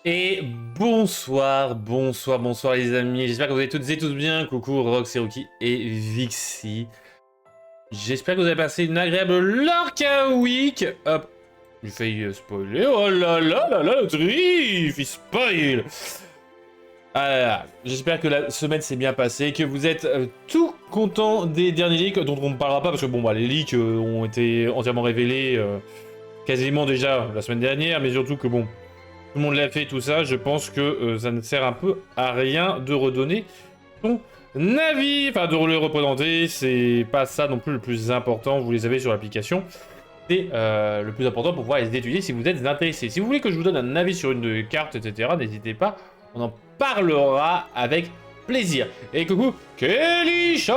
Et bonsoir les amis, j'espère que vous allez toutes et tous bien, coucou Rox, Rocky et Vixie. J'espère que vous avez passé une agréable Lorca Week. Hop, j'ai failli spoiler, oh là là là là, le trif, il spoil. J'espère que la semaine s'est bien passée, que vous êtes tout contents des derniers leaks dont on ne parlera pas parce que bon bah les leaks ont été entièrement révélés quasiment déjà la semaine dernière, mais surtout que bon... Tout le monde l'a fait, tout ça. Je pense que ça ne sert un peu à rien de redonner son avis. Enfin, de le représenter, c'est pas ça non plus le plus important. Vous les avez sur l'application. C'est le plus important pour pouvoir les étudier si vous êtes intéressé. Si vous voulez que je vous donne un avis sur une carte, etc., n'hésitez pas. On en parlera avec plaisir. Et coucou, Kelly Chan.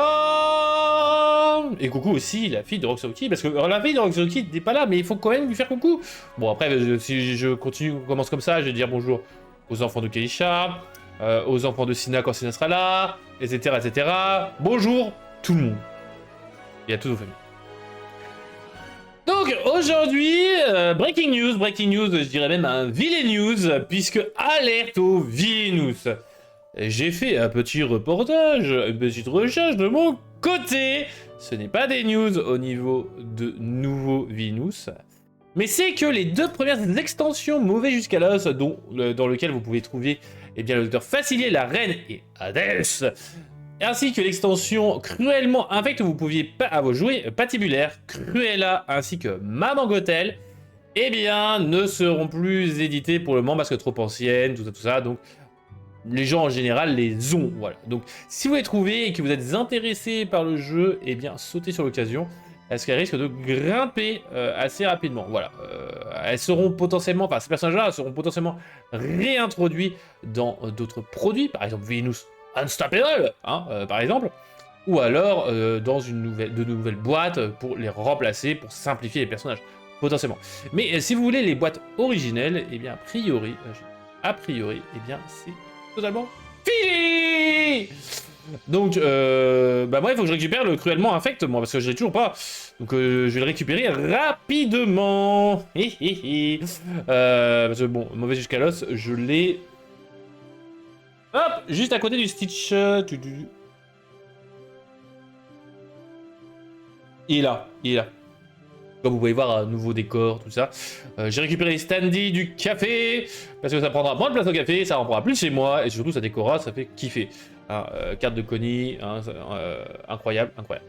Et coucou aussi la fille de Roxoki, parce que la fille de Roxoki n'est pas là, mais il faut quand même lui faire coucou. Bon après, si je continue, on commence comme ça, je vais dire bonjour aux enfants de Kelly Chan, aux enfants de Sina quand Sina sera là, etc., etc. Bonjour tout le monde. Et à toutes vos familles. Donc aujourd'hui, breaking news, je dirais même un vilain news, puisque alerte au Venus. J'ai fait un petit reportage, une petite recherche de mon côté. Ce n'est pas des news au niveau de nouveau Venus, mais c'est que les deux premières extensions mauvais jusqu'à l'os, dans lequel vous pouvez trouver eh bien, le docteur Facilier, la reine et Hades, ainsi que l'extension cruellement infecte où vous pouviez pas jouer Patibulaire, Cruella ainsi que Maman Gothel, eh bien ne seront plus édités pour le moment parce que trop anciennes, tout ça, donc les gens en général les ont, voilà. Donc si vous les trouvez et que vous êtes intéressé par le jeu, eh bien sautez sur l'occasion, parce qu'elles risquent de grimper assez rapidement, voilà. Elles seront potentiellement, enfin ces personnages-là seront potentiellement réintroduits dans d'autres produits, par exemple Venus Unstoppable, hein, par exemple, ou alors dans de nouvelles boîtes pour les remplacer, pour simplifier les personnages, potentiellement. Mais si vous voulez les boîtes originelles, eh bien a priori, eh bien c'est totalement fini. Donc, bah moi il faut que je récupère le cruellement infect, moi, parce que je l'ai toujours pas. Donc je vais le récupérer rapidement. Parce que bon, mauvais jusqu'à l'os, je l'ai... Hop, juste à côté du Stitch. Il est là, il est là. Comme vous pouvez voir, un nouveau décor, tout ça. J'ai récupéré les standees du café, parce que ça prendra moins de place au café, ça en prendra plus chez moi, et surtout ça décorera, ça fait kiffer. Hein, carte de Connie, hein, incroyable, incroyable.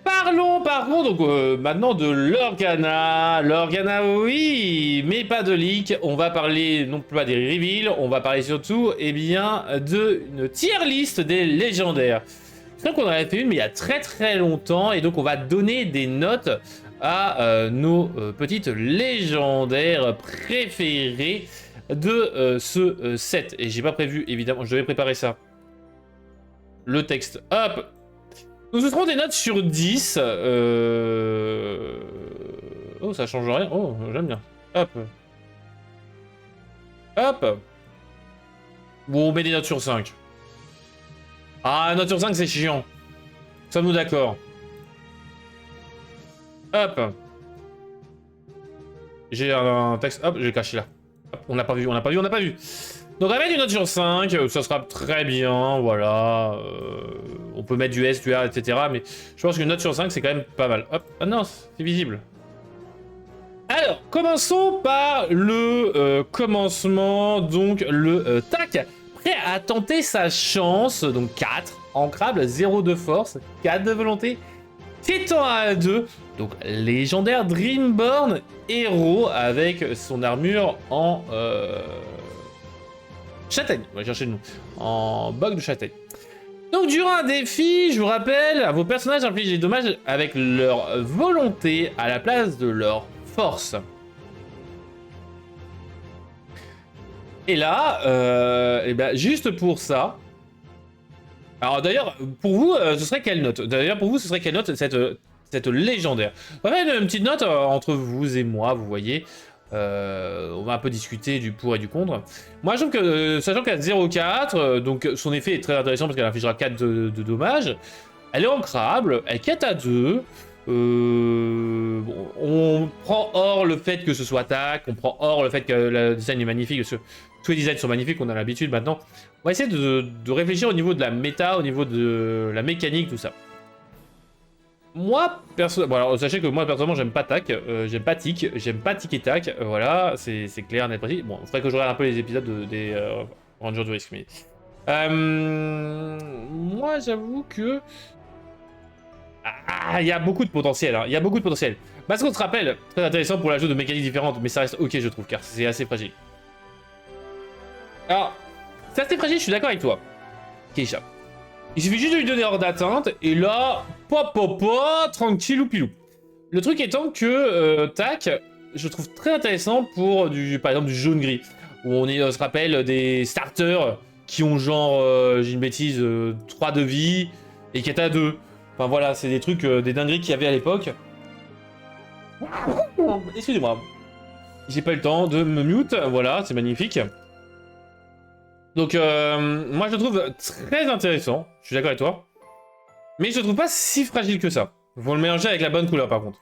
Parlons par contre donc, maintenant de l'Organa. L'Organa, oui, mais pas de leak. On va parler non pas des reveals, on va parler surtout eh bien, d'une tier list des légendaires. Je crois qu'on en avait fait une, mais il y a très longtemps, et donc on va donner des notes à nos petites légendaires préférées de ce set. Et j'ai pas prévu, évidemment, je devais préparer ça. Le texte, hop. Nous serons des notes sur 10. Oh, ça change rien. Oh, j'aime bien. Hop. Hop. Bon, on met des notes sur 5. Ah, note sur 5, c'est chiant. Sommes-nous d'accord? Hop. J'ai un texte. Hop, j'ai caché là. Hop, on n'a pas vu, on n'a pas vu, on n'a pas vu. Donc on va mettre une note sur 5, ça sera très bien, voilà. On peut mettre du S, du A, etc. Mais je pense qu'une note sur 5, c'est quand même pas mal. Hop, ah non, c'est visible. Alors, commençons par le commencement, donc le tac. Prêt à tenter sa chance, donc 4, ancrable, 0 de force, 4 de volonté, Titan à 2, donc légendaire Dreamborn, héros avec son armure en châtaigne, on va chercher le nom, en bug de châtaigne. Donc durant un défi, je vous rappelle, à vos personnages infligent des dommages avec leur volonté à la place de leur force. Et là, et ben juste pour ça. Alors d'ailleurs, pour vous, ce serait quelle note? D'ailleurs, pour vous, ce serait quelle note cette légendaire? On va faire une petite note entre vous et moi, vous voyez. On va un peu discuter du pour et du contre. Moi, je trouve que, sachant qu'elle a 0,4, donc son effet est très intéressant parce qu'elle infligera 4 de dommages. Elle est ancrable, elle quête à 2. Bon, on prend hors le fait que ce soit attaque, on prend hors le fait que le design est magnifique, parce que tous les designs sont magnifiques, on a l'habitude maintenant. On va essayer de réfléchir au niveau de la méta, au niveau de la mécanique, tout ça. Moi, perso... Bon, alors, sachez que moi, personnellement, j'aime pas tac, j'aime pas tic, j'aime pas tic et tac, voilà, c'est clair, net, précis. Bon, il faudrait que je regarde un peu les épisodes des Rangers du risque, mais... moi, j'avoue que... Ah, il y a beaucoup de potentiel, hein. Il y a beaucoup de potentiel. Parce qu'on se rappelle, très intéressant pour l'ajout de mécaniques différentes, mais ça reste ok, je trouve, car c'est assez fragile. Alors, c'est assez fragile, je suis d'accord avec toi, Keisha. Il suffit juste de lui donner hors d'atteinte, et là, tranquille ou pilou. Le truc étant que, tac, je trouve très intéressant pour, par exemple, du jaune-gris, où on se rappelle des starters qui ont genre, j'ai une bêtise, 3 de vie, et qui est à 2. Enfin voilà, c'est des trucs, des dingueries qu'il y avait à l'époque. Excusez-moi. J'ai pas eu le temps de me mute, voilà, c'est magnifique. Donc, moi je le trouve très intéressant, je suis d'accord avec toi. Mais je le trouve pas si fragile que ça. Faut le mélanger avec la bonne couleur par contre.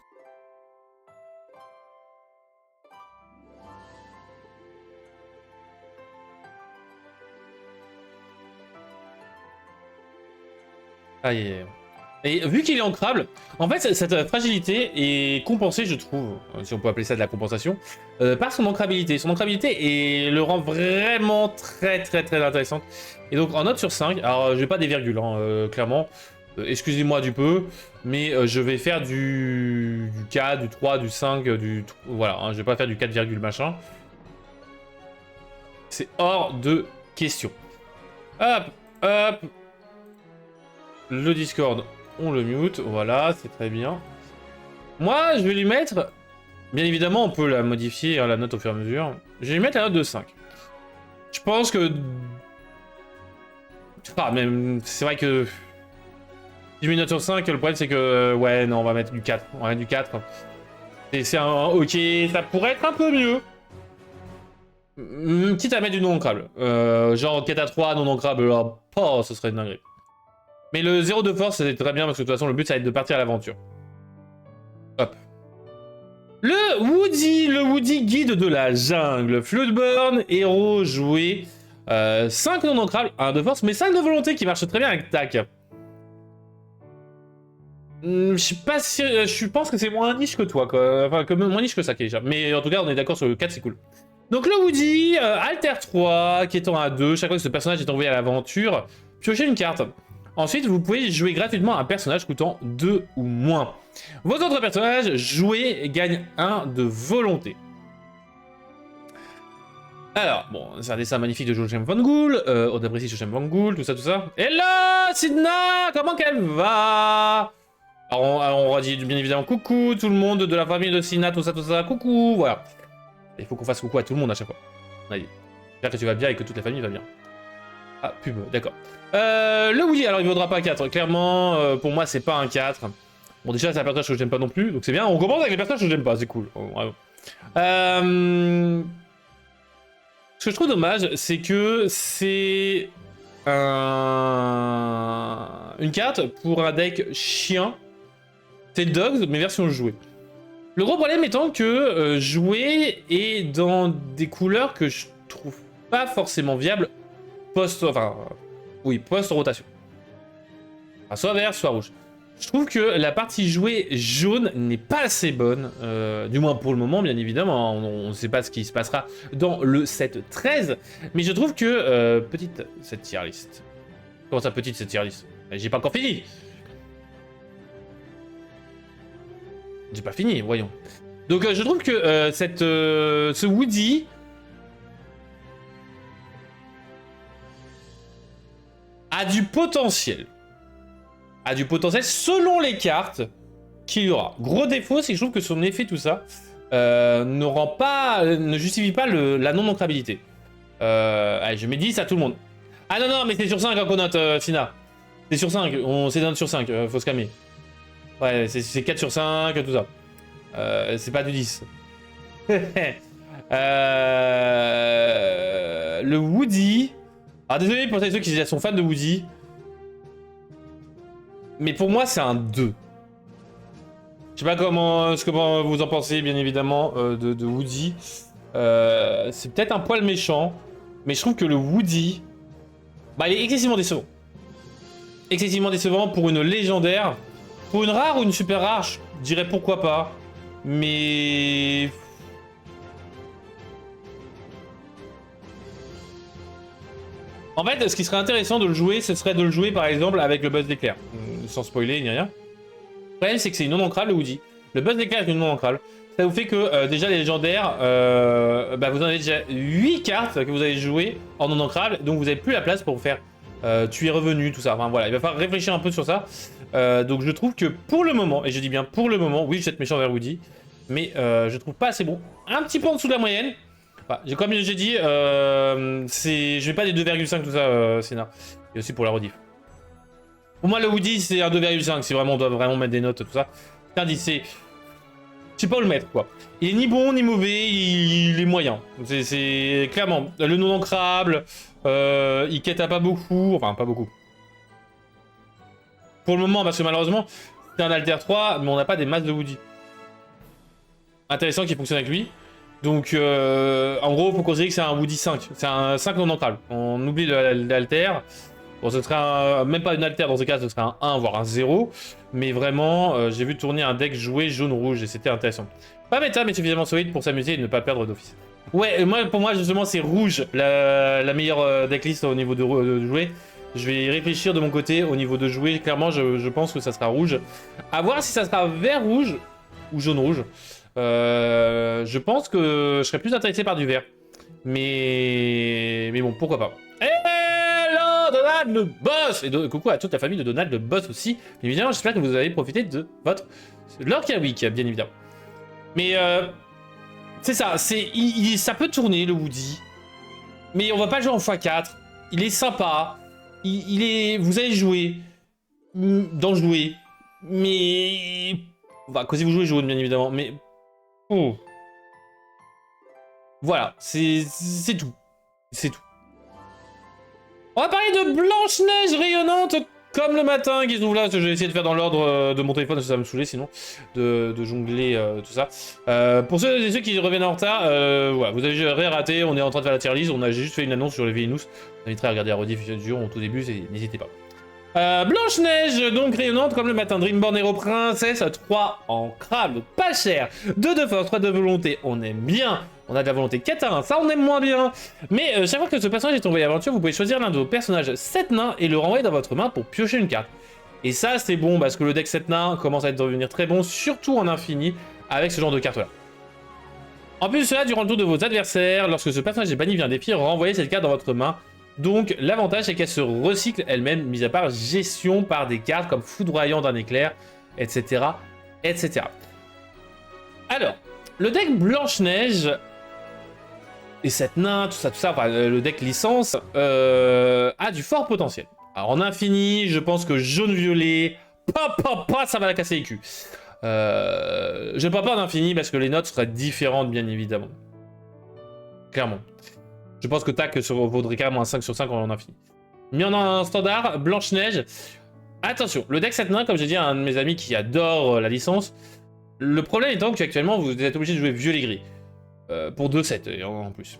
Aïe aïe aïe. Et vu qu'il est ancrable, en fait, cette fragilité est compensée, je trouve, si on peut appeler ça de la compensation, par son ancrabilité. Son ancrabilité le rend vraiment très intéressante. Et donc, en note sur 5, alors je vais pas des virgules, hein, clairement, excusez-moi du peu, mais je vais faire du 4, du 3, du 5, voilà, hein, je vais pas faire du 4, machin. C'est hors de question. Hop, hop. Le Discord, on le mute, voilà, c'est très bien. Moi, je vais lui mettre... Bien évidemment, on peut la modifier, hein, la note au fur et à mesure. Je vais lui mettre la note de 5. Je pense que... Ah, même, c'est vrai que... Si je mets une note sur 5, le problème c'est que... Ouais, non, on va mettre du 4. On va mettre du 4. Et c'est un... Ok, ça pourrait être un peu mieux. Quitte à mettre du non ancrable. Genre 4 à 3, non ancrable, alors... Oh, ce serait une dinguerie. Mais le 0 de force, c'est très bien parce que de toute façon, le but, ça va être de partir à l'aventure. Hop. Le Woody guide de la jungle. Floodburn, héros joué. 5 non ancrables, 1 de force, mais 5 de volonté qui marche très bien avec tac. Je suis pas sûr, je pense que c'est moins niche que toi, quoi. Enfin, moins niche que ça, déjà. Mais en tout cas, on est d'accord sur le 4, c'est cool. Donc le Woody, Alter 3, qui est en A2, chaque fois que ce personnage est envoyé à l'aventure, piochez une carte. Ensuite, vous pouvez jouer gratuitement un personnage coûtant 2 ou moins. Vos autres personnages joués gagnent 1 de volonté. Alors, bon, c'est un dessin magnifique de Joachim Von Goul, on apprécie Joachim Von Goul, tout ça, tout ça. Hello, Sidna, comment qu'elle va? Alors, on va dire bien évidemment coucou, tout le monde de la famille de Sidna, tout ça, coucou, voilà. Il faut qu'on fasse coucou à tout le monde à chaque fois. Allez, j'espère que tu vas bien et que toute la famille va bien. Ah, pub, d'accord. Le Woody, alors il vaudra pas 4. Clairement, pour moi, c'est pas un 4. Bon, déjà, c'est un personnage que j'aime pas non plus, donc c'est bien. On commence avec les personnages que j'aime pas, c'est cool. Ce que je trouve dommage, c'est que c'est une carte pour un deck chien. C'est Dogs, mais version jouée. Le gros problème étant que jouer est dans des couleurs que je trouve pas forcément viables post-rotation. Enfin, soit vert, soit rouge. Je trouve que la partie jouée jaune n'est pas assez bonne, du moins pour le moment, bien évidemment. On ne sait pas ce qui se passera dans le set 13, mais je trouve que petite cette tier list. Comment ça, petite cette tier list? J'ai pas encore fini. J'ai pas fini, voyons. Donc je trouve que ce Woody a du potentiel. A du potentiel selon les cartes qu'il y aura. Gros défaut, c'est que je trouve que son effet, tout ça, ne justifie pas la non-ancrabilité. Allez, je mets 10 à tout le monde. Ah non, mais c'est sur 5 qu'on note, Sina. C'est sur 5, c'est note sur 5, faut se calmer. Ouais, c'est 4 sur 5, tout ça. C'est pas du 10. Le Woody... Alors désolé pour ceux qui sont fans de Woody. Mais pour moi, c'est un 2. Je sais pas comment vous en pensez, bien évidemment, de Woody. C'est peut-être un poil méchant, mais je trouve que le Woody, bah, il est excessivement décevant. Excessivement décevant pour une légendaire. Pour une rare ou une super rare, je dirais pourquoi pas. Mais... En fait, ce qui serait intéressant de le jouer, ce serait de le jouer par exemple avec le buzz d'éclair. Sans spoiler ni rien. Le problème, c'est que c'est une non ancrale, le Woody. Le buzz d'éclair est une non ancrale. Ça vous fait que déjà les légendaires, bah, vous en avez déjà 8 cartes que vous avez jouées en non ancrale, donc vous n'avez plus la place pour vous faire tuer revenu, tout ça. Enfin voilà, il va falloir réfléchir un peu sur ça. Donc je trouve que pour le moment, et je dis bien pour le moment, oui je vais être méchant vers Woody, mais je trouve pas assez bon. Un petit peu en dessous de la moyenne. Enfin, comme j'ai dit, je vais pas des 2,5 tout ça, Sénat. Et aussi pour la rediff. Pour moi le Woody c'est un 2,5, si vraiment on doit vraiment mettre des notes, tout ça. C'est un 10, c'est... Je sais pas où le mettre, quoi. Il est ni bon ni mauvais, il est moyen. C'est clairement le non ancrable, il quête à pas beaucoup, enfin pas beaucoup. Pour le moment, parce que malheureusement, c'est un Alter 3, mais on n'a pas des masses de Woody. Intéressant qui fonctionne avec lui. Donc, en gros, il faut considérer que c'est un Woody 5. C'est un 5 non ancrable. On oublie l'Alter. Bon, ce serait même pas une Alter dans ce cas, ce serait un 1, voire un 0. Mais vraiment, j'ai vu tourner un deck joué jaune-rouge et c'était intéressant. Pas méta, mais suffisamment solide pour s'amuser et ne pas perdre d'office. Ouais, pour moi, justement, c'est rouge la meilleure decklist au niveau de jouer. Je vais y réfléchir de mon côté au niveau de jouer. Clairement, je pense que ça sera rouge. À voir si ça sera vert-rouge ou jaune-rouge. Je pense que je serais plus intéressé par du vert. Mais bon, pourquoi pas. Hello Donald le boss. Et coucou à toute la famille de Donald le boss aussi. Bien évidemment, j'espère que vous avez profité de votre Lord Week, bien évidemment. Mais c'est ça, ça peut tourner le Woody. Mais on va pas le jouer en x4. Il est sympa. Vous allez jouer. Dans jouer. Mais... Enfin, quand vous jouez jaune, bien évidemment. Mais... Oh. Voilà, c'est tout. C'est tout. On va parler de Blanche-Neige rayonnante comme le matin qui se trouve là. Je vais essayer de faire dans l'ordre de mon téléphone, parce que ça va me saouler sinon. De jongler tout ça. Pour ceux et ceux qui reviennent en retard, voilà, vous avez rien raté. On est en train de faire la tier list. On a juste fait une annonce sur les Vénus. J'inviterai à regarder la rediffusion au tout début, n'hésitez pas. Blanche-Neige, donc rayonnante comme le matin. Dreamborn Hero Princesse, 3 en crabe, pas cher. 2 de force, 3 de volonté, on aime bien. On a de la volonté 4 à 1, ça on aime moins bien. Mais chaque fois que ce personnage est envoyé à l'aventure, vous pouvez choisir l'un de vos personnages 7 nains et le renvoyer dans votre main pour piocher une carte. Et ça c'est bon parce que le deck 7 nains commence à devenir très bon, surtout en infini, avec ce genre de carte là. En plus de cela, durant le tour de vos adversaires, lorsque ce personnage est banni via un défi, renvoyez cette carte dans votre main. Donc l'avantage c'est qu'elle se recycle elle-même, mis à part gestion par des cartes comme foudroyant d'un éclair, etc. etc. Alors, le deck Blanche-Neige et 7 nains, tout ça, enfin, le deck licence a du fort potentiel. Alors en infini, je pense que jaune-violet, ça va la casser les culs. Je ne parle pas en infini parce que les notes seraient différentes bien évidemment. Clairement. Je pense que TAC vaudrait carrément un 5 sur 5 en infini. Mais en standard, Blanche-Neige. Attention, le deck 7 nains, comme j'ai dit à un de mes amis qui adore la licence, le problème étant qu'actuellement vous êtes obligé de jouer violet-gris. Pour 2 sets en plus.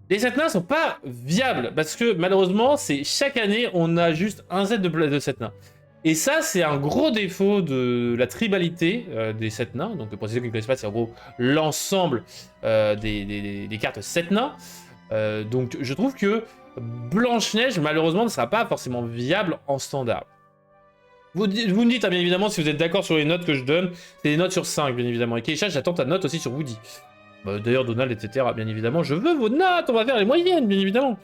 Les 7 nains sont pas viables parce que malheureusement, c'est chaque année on a juste un set de 7 nains. Et ça, c'est un gros défaut de la tribalité des 7 nains. Donc pour ceux qui ne connaissent pas, c'est en gros l'ensemble des cartes 7 nains. Donc je trouve que Blanche-Neige malheureusement ne sera pas forcément viable en standard. Vous me dites bien évidemment si vous êtes d'accord sur les notes que je donne, c'est des notes sur 5 bien évidemment. Et Keisha, j'attends ta note aussi sur Woody. D'ailleurs Donald etc bien évidemment, je veux vos notes, on va faire les moyennes bien évidemment.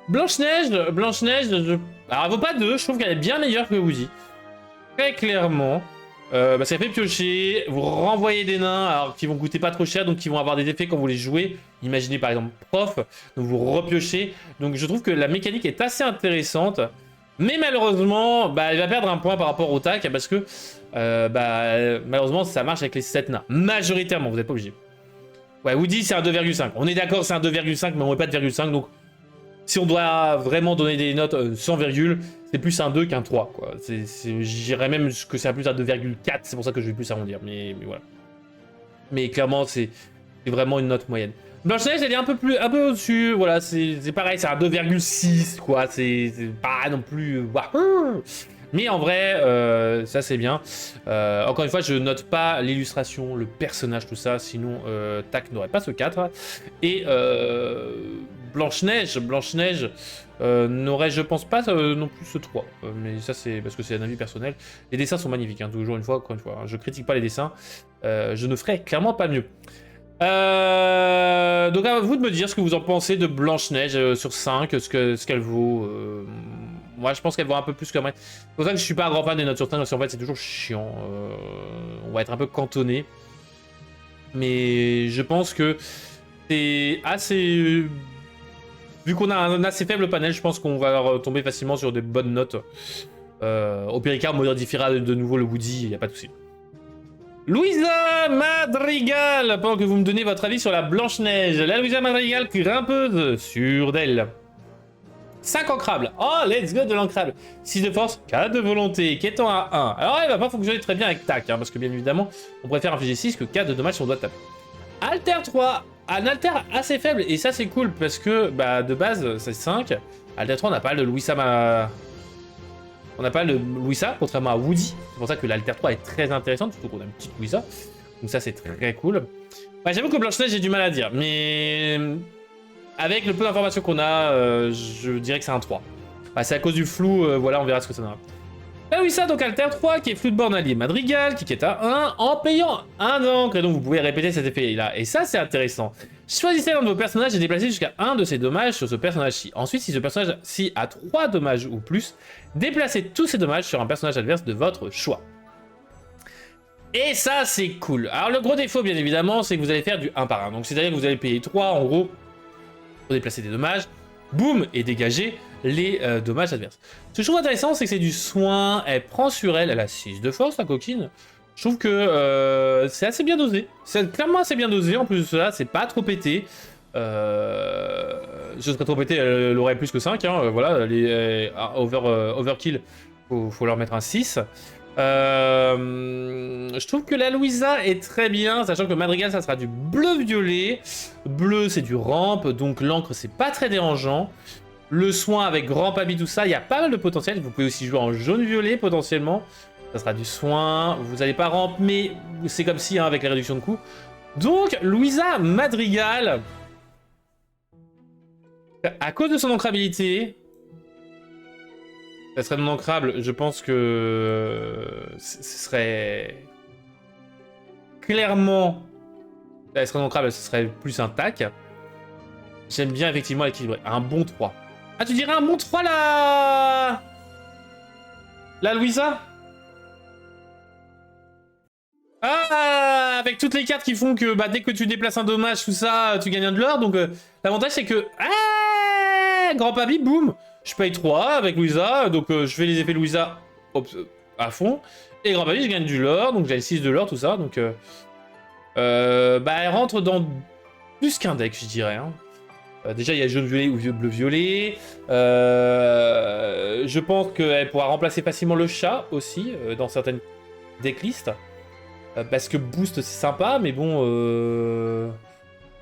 Blanche-Neige, alors elle vaut pas 2, je trouve qu'elle est bien meilleure que Woody. Très clairement. Parce qu'elle fait piocher, vous renvoyez des nains alors qui vont coûter pas trop cher, donc qui vont avoir des effets quand vous les jouez. Imaginez par exemple prof, donc vous repiochez. Donc je trouve que la mécanique est assez intéressante. Mais malheureusement, elle va perdre un point par rapport au TAC parce que malheureusement ça marche avec les 7 nains. Majoritairement, vous n'êtes pas obligé. Ouais, Woody c'est un 2,5. On est d'accord, c'est un 2,5, mais on met pas de 2,5, donc si on doit vraiment donner des notes sans virgule, c'est plus un 2 qu'un 3, quoi. Je dirais même que c'est plus un 2,4, c'est pour ça que je vais plus arrondir, mais voilà. Mais clairement, c'est vraiment une note moyenne. Blanche-Neige, elle est un peu au-dessus, voilà, c'est pareil, c'est un 2,6, quoi, c'est pas non plus... Wahoo. Mais en vrai, ça c'est bien. Encore une fois, je note pas l'illustration, le personnage, tout ça, sinon Tac n'aurait pas ce 4. Et Blanche-Neige n'aurait, je pense pas, non plus ce 3. Mais ça c'est parce que c'est un avis personnel. Les dessins sont magnifiques, hein, toujours une fois, encore une fois. Hein, je critique pas les dessins, je ne ferai clairement pas mieux. Donc à vous de me dire ce que vous en pensez de Blanche-Neige sur 5, ce qu'elle vaut. Moi je pense qu'elle vaut un peu plus que moi. C'est pour ça que je suis pas un grand fan des notes sur 5, parce qu'en fait c'est toujours chiant. On va être un peu cantonné. Mais je pense que c'est assez... Vu qu'on a un assez faible panel, je pense qu'on va tomber facilement sur des bonnes notes. Au pire cas, on modifiera de nouveau le Woody, il n'y a pas de souci. Louisa Madrigal, pendant que vous me donnez votre avis sur la Blanche-Neige. La Louisa Madrigal grimpeuse sur d'elle. 5 ancrables. Oh, let's go de l'ancrable. 6 de force, 4 de volonté, qui étant à 1. Alors, elle va pas fonctionner très bien avec tac, hein, parce que bien évidemment, on préfère infliger 6 que 4 de dommages si on doit taper. Alter 3, un alter assez faible, et ça c'est cool, parce que bah, de base, c'est 5. Alter 3, on n'a pas le Louisa On n'a pas le Louisa, contrairement à Woody. C'est pour ça que l'Alter 3 est très intéressante, surtout qu'on a une petite Louisa. Donc ça, c'est très cool. Bah, j'avoue que Blanche-Neige, j'ai du mal à dire. Mais avec le peu d'informations qu'on a, je dirais que c'est un 3. Bah, c'est à cause du flou, voilà, on verra ce que ça donnera. Bah oui, ça, donc Alter 3, qui est flou de borne allié Madrigal, qui est à 1, en payant 1 d'encre. Et donc, vous pouvez répéter cet effet-là. Et ça, c'est intéressant. Choisissez l'un de vos personnages et déplacez jusqu'à 1 de ces dommages sur ce personnage-ci. Ensuite, si ce personnage-ci a 3 dommages ou plus, déplacez tous ces dommages sur un personnage adverse de votre choix. Et ça, c'est cool. Alors, le gros défaut, bien évidemment, c'est que vous allez faire du 1 par 1. Donc, c'est-à-dire que vous allez payer 3, en gros, pour déplacer des dommages. Boum, et dégager les dommages adverses. Ce que je trouve intéressant, c'est que c'est du soin. Elle prend sur elle, elle a 6 de force, la coquine. Je trouve que c'est assez bien dosé. C'est clairement assez bien dosé. En plus de cela, c'est pas trop pété. Ce serait trop pété, elle aurait plus que 5. Hein. Voilà, les overkill, faut leur mettre un 6. Je trouve que la Louisa est très bien, sachant que Madrigal, ça sera du bleu-violet. Bleu, c'est du rampe, donc l'encre, c'est pas très dérangeant. Le soin avec grand papi, tout ça, il y a pas mal de potentiel. Vous pouvez aussi jouer en jaune-violet, potentiellement. Ça sera du soin. Vous n'allez pas rampe, mais c'est comme si, hein, avec les réductions de coûts. Donc, Louisa Madrigal, à cause de son ancrabilité, ça serait non ancrable, je pense que ce serait clairement... Elle serait non ancrable, ce serait plus un tac. J'aime bien effectivement l'équilibré. Un bon 3. Ah, tu dirais un bon 3 la Louisa? Ah, avec toutes les cartes qui font que bah, dès que tu déplaces un dommage, tout ça, tu gagnes un de l'or. Donc l'avantage c'est que... Ah, grand papi, boum, je paye 3 avec Louisa. Donc je fais les effets Louisa à fond. Et grand papi, je gagne du lore. Donc j'ai 6 de lore, tout ça. Donc bah, elle rentre dans plus qu'un deck, je dirais. Hein. Déjà, il y a jaune-violet ou bleu-violet. Je pense qu'elle pourra remplacer facilement le chat aussi dans certaines decklists. Parce que boost c'est sympa, mais bon,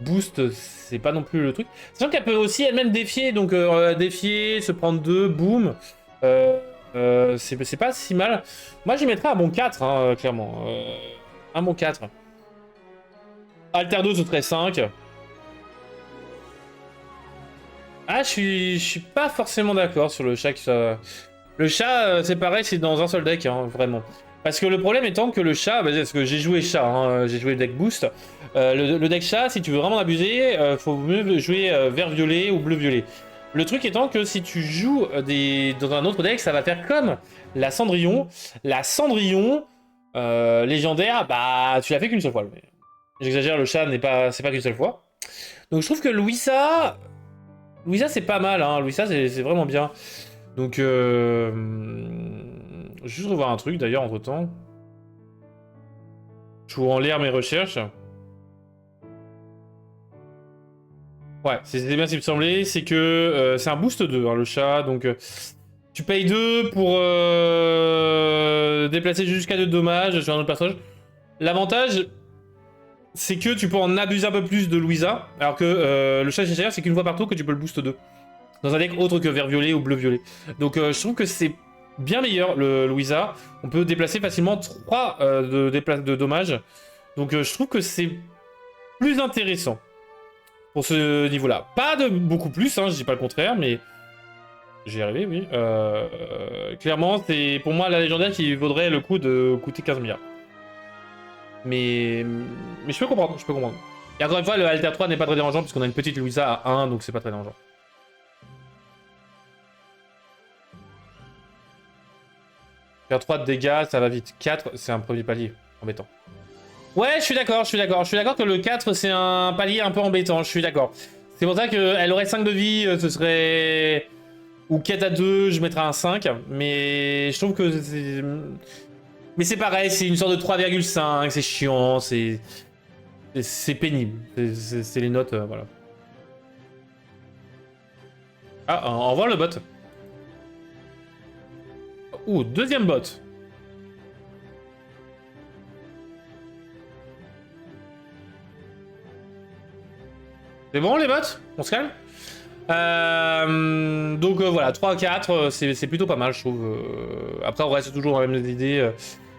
boost c'est pas non plus le truc. Sachant qu'elle peut aussi elle-même défier, donc défier, se prendre 2, boum. C'est pas si mal. Moi je mettrais un bon 4, hein, clairement. Un bon 4. Alter 2 ce serait 5. Ah, je suis pas forcément d'accord sur le chat. Le chat, c'est pareil, c'est dans un seul deck, hein, vraiment. Parce que le problème étant que le chat, bah, parce que j'ai joué chat, hein, j'ai joué le deck boost. Le deck chat, si tu veux vraiment abuser, faut mieux jouer vert-violet ou bleu-violet. Le truc étant que si tu joues dans un autre deck, ça va faire comme la Cendrillon. La Cendrillon légendaire, bah tu l'as fait qu'une seule fois. J'exagère, le chat c'est pas qu'une seule fois. Donc je trouve que Louisa c'est pas mal, hein. Louisa c'est vraiment bien. Donc je vais juste revoir un truc d'ailleurs entre temps. Je vous en l'air mes recherches. Ouais, c'est bien ce qui me semblait, c'est que c'est un boost 2, hein, le chat, donc tu payes 2 pour déplacer jusqu'à 2 dommages sur un autre personnage. L'avantage, c'est que tu peux en abuser un peu plus de Louisa, alors que le chat cheshire, c'est qu'une fois par tour que tu peux le boost 2. Dans un deck autre que vert-violet ou bleu-violet. Donc je trouve que c'est bien meilleur, le Louisa. On peut déplacer facilement 3 de dommages. Donc je trouve que c'est plus intéressant pour ce niveau-là. Pas de beaucoup plus, hein, je dis pas le contraire, mais j'y arrivé, oui. Clairement, c'est pour moi la légendaire qui vaudrait le coup de coûter 15 milliards. Mais je peux comprendre, je peux comprendre. Et encore une fois, le Alter 3 n'est pas très dérangeant puisqu'on a une petite Louisa à 1, donc c'est pas très dérangeant. Faire 3 de dégâts, ça va vite. 4, c'est un premier palier. Embêtant. Ouais, je suis d'accord, je suis d'accord. Je suis d'accord que le 4, c'est un palier un peu embêtant, je suis d'accord. C'est pour ça qu'elle aurait 5 de vie, ce serait... Ou 4 à 2, je mettrais un 5. Mais je trouve que c'est... Mais c'est pareil, c'est une sorte de 3,5, c'est chiant, c'est pénible. C'est les notes, voilà. Ah, au revoir le bot. Ouh, deuxième bot. C'est bon les bots? On se calme? Donc voilà, 3-4, c'est plutôt pas mal, je trouve. Après, on reste toujours dans les mêmes idées.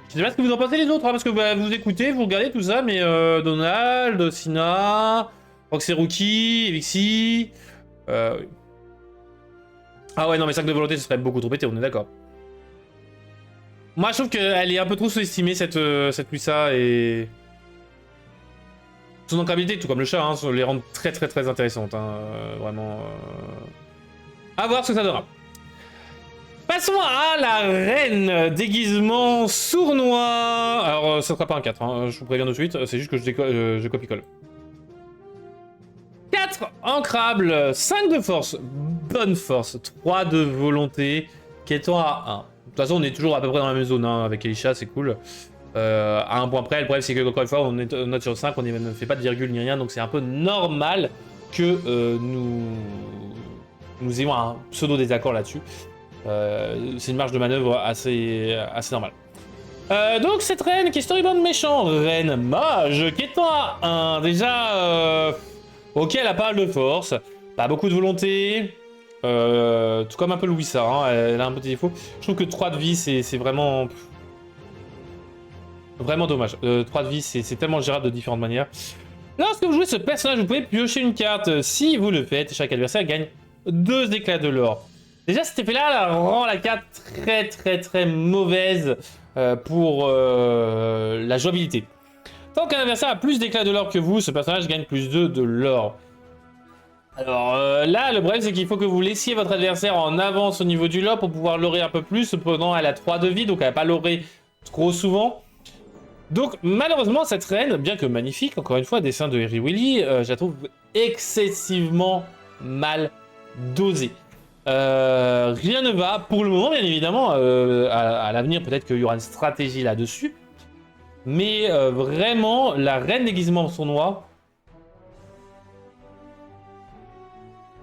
Je sais pas ce que vous en pensez les autres, hein, parce que bah, vous écoutez, vous regardez tout ça, mais Donald, Sina, Roxy Rookie, Elixir... Ah ouais, non, mais 5 de volonté, ce serait beaucoup trop pété, on est d'accord. Moi, je trouve qu'elle est un peu trop sous-estimée, cette Luisa, et... Son ancrabilité, tout comme le chat, hein, les rend très très très intéressantes, hein, vraiment... À voir ce que ça donnera. Passons à la reine déguisement sournois. Alors, ça sera pas un 4, hein, je vous préviens de suite, c'est juste que je copie-colle. 4 ancrables, 5 de force, bonne force, 3 de volonté, qui étant à 1. De toute façon, on est toujours à peu près dans la même zone, hein, avec Elisha, c'est cool. À un point près, le problème c'est que, encore une fois, on est note sur 5, on ne fait pas de virgule ni rien, donc c'est un peu normal que nous ayons un pseudo désaccord là-dessus. C'est une marge de manœuvre assez normale. Donc cette reine qui est storyboard méchant, reine mage, qui étant à 1, déjà, ok, elle a pas mal de force, pas beaucoup de volonté, tout comme un peu Louisa, hein, elle a un petit défaut. Je trouve que 3 de vie, c'est vraiment... Vraiment dommage. 3 de vie, c'est tellement gérable de différentes manières. Lorsque vous jouez ce personnage, vous pouvez piocher une carte. Si vous le faites, chaque adversaire gagne 2 éclats de l'or. Déjà, cet effet-là rend la carte très très très mauvaise pour la jouabilité. Tant qu'un adversaire a plus d'éclats de l'or que vous, ce personnage gagne plus 2 de l'or. Alors là, le problème, c'est qu'il faut que vous laissiez votre adversaire en avance au niveau du lore pour pouvoir lorer un peu plus. Cependant, elle a 3 de vie, donc elle va pas lorer trop souvent. Donc malheureusement cette reine, bien que magnifique, encore une fois, dessin de Harry Willy, je la trouve excessivement mal dosée. Rien ne va, pour le moment bien évidemment, à l'avenir peut-être qu'il y aura une stratégie là-dessus. Mais vraiment, la reine déguisement sournois...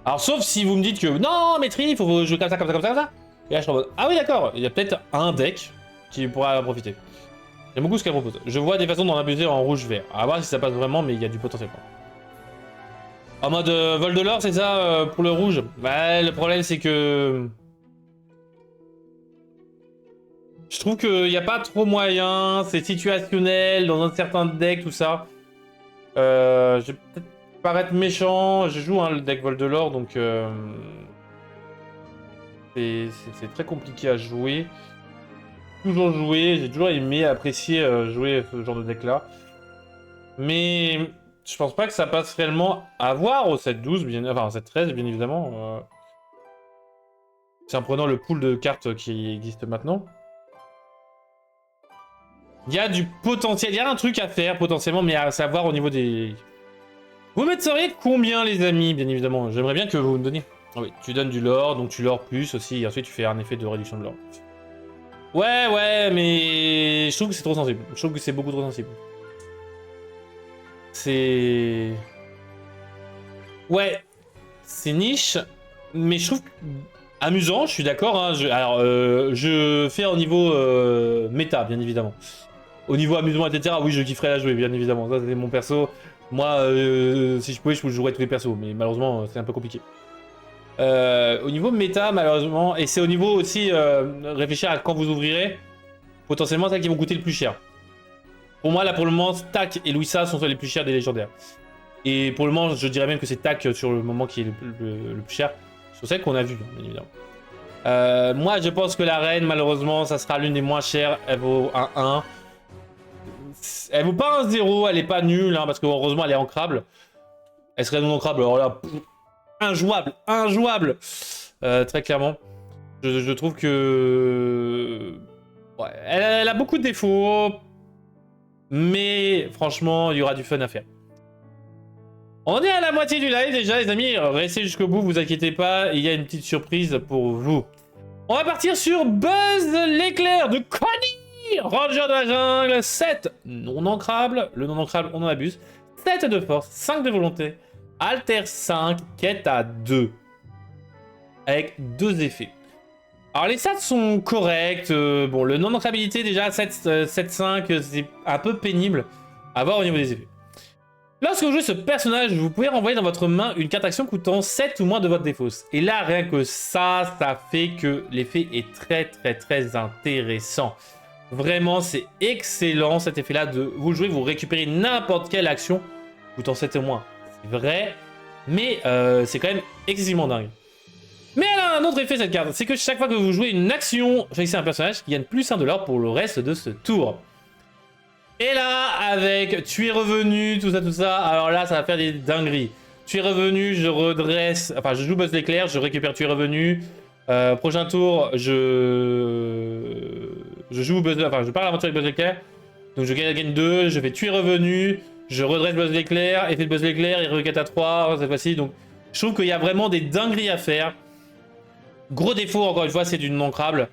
Alors sauf si vous me dites que non maîtrise, il faut jouer comme ça, comme ça, comme ça, comme ça. Et là je suis en mode, ah oui d'accord, il y a peut-être un deck qui pourra en profiter. J'aime beaucoup ce qu'elle propose. Je vois des façons d'en abuser en rouge-vert. À voir si ça passe vraiment, mais il y a du potentiel. En mode vol de l'or, c'est ça pour le rouge? Bah, le problème, c'est que... Je trouve qu'il n'y a pas trop moyen, c'est situationnel, dans un certain deck, tout ça. Je vais peut-être paraître méchant, je joue le deck vol de l'or, donc... c'est très compliqué à jouer. Toujours joué, j'ai toujours aimé, apprécier jouer ce genre de deck là. Mais je pense pas que ça passe réellement à voir au 7-12, enfin 7-13 bien évidemment. C'est en prenant le pool de cartes qui existe maintenant. Il y a du potentiel, il y a un truc à faire potentiellement, mais à savoir au niveau des... Vous metteriez combien les amis, bien évidemment? J'aimerais bien que vous me donniez. Ah oui, tu donnes du lore, donc tu lore plus aussi, et ensuite tu fais un effet de réduction de lore. Ouais, mais je trouve que c'est trop sensible. Je trouve que c'est beaucoup trop sensible. C'est... Ouais, c'est niche, mais je trouve amusant, je suis d'accord. Hein, alors, je fais au niveau méta, bien évidemment. Au niveau amusement, etc., oui, je kifferais la jouer, bien évidemment. Ça, c'est mon perso. Moi, si je pouvais, je jouerais tous les persos, mais malheureusement, c'est un peu compliqué. Au niveau méta, malheureusement, et c'est au niveau aussi réfléchir à quand vous ouvrirez, potentiellement, celles qui vont coûter le plus cher. Pour moi, là, pour le moment, Tac et Louisa sont les plus chers des légendaires. Et pour le moment, je dirais même que c'est Tac sur le moment qui est le plus cher. Sur celle qu'on a vue, bien évidemment. Moi, je pense que la reine, malheureusement, ça sera l'une des moins chères. Elle vaut un 1. Elle vaut pas un 0, elle est pas nulle, hein, parce que heureusement, elle est ancrable. Elle serait non ancrable, alors là, injouable, injouable. Très clairement. Je trouve que... Ouais, elle a beaucoup de défauts. Mais franchement, il y aura du fun à faire. On est à la moitié du live déjà, les amis. Restez jusqu'au bout, vous inquiétez pas. Il y a une petite surprise pour vous. On va partir sur Buzz l'éclair de Connie, Ranger de la jungle, 7 non ancrable. Le non ancrable, on en abuse. 7 de force, 5 de volonté. Alter 5, quête à 2. Avec 2 effets. Alors les stats sont corrects. Bon, le non ancrabilité déjà, 7-5, c'est un peu pénible à voir au niveau des effets. Lorsque vous jouez ce personnage, vous pouvez renvoyer dans votre main une carte action coûtant 7 ou moins de votre défausse. Et là, rien que ça fait que l'effet est très intéressant. Vraiment, c'est excellent cet effet-là de vous jouer, vous récupérez n'importe quelle action coûtant 7 ou moins. C'est vrai, mais c'est quand même excessivement dingue. Mais elle a un autre effet cette carte, c'est que chaque fois que vous jouez une action, choisissez un personnage qui gagne plus 1 de l'or pour le reste de ce tour. Et là, avec tu es revenu, tout ça, alors là, ça va faire des dingueries. Tu es revenu, je redresse, enfin, je joue Buzz l'éclair, je récupère tu es revenu. Prochain tour, je joue Buzz, enfin, je pars à l'aventure avec Buzz l'éclair. Donc je gagne 2, je fais tu es revenu, je redresse Buzz l'éclair, effet de Buzz l'éclair, il requête à 3 cette fois-ci. Donc je trouve qu'il y a vraiment des dingueries à faire. Gros défaut, encore une fois, c'est du non-ancrable.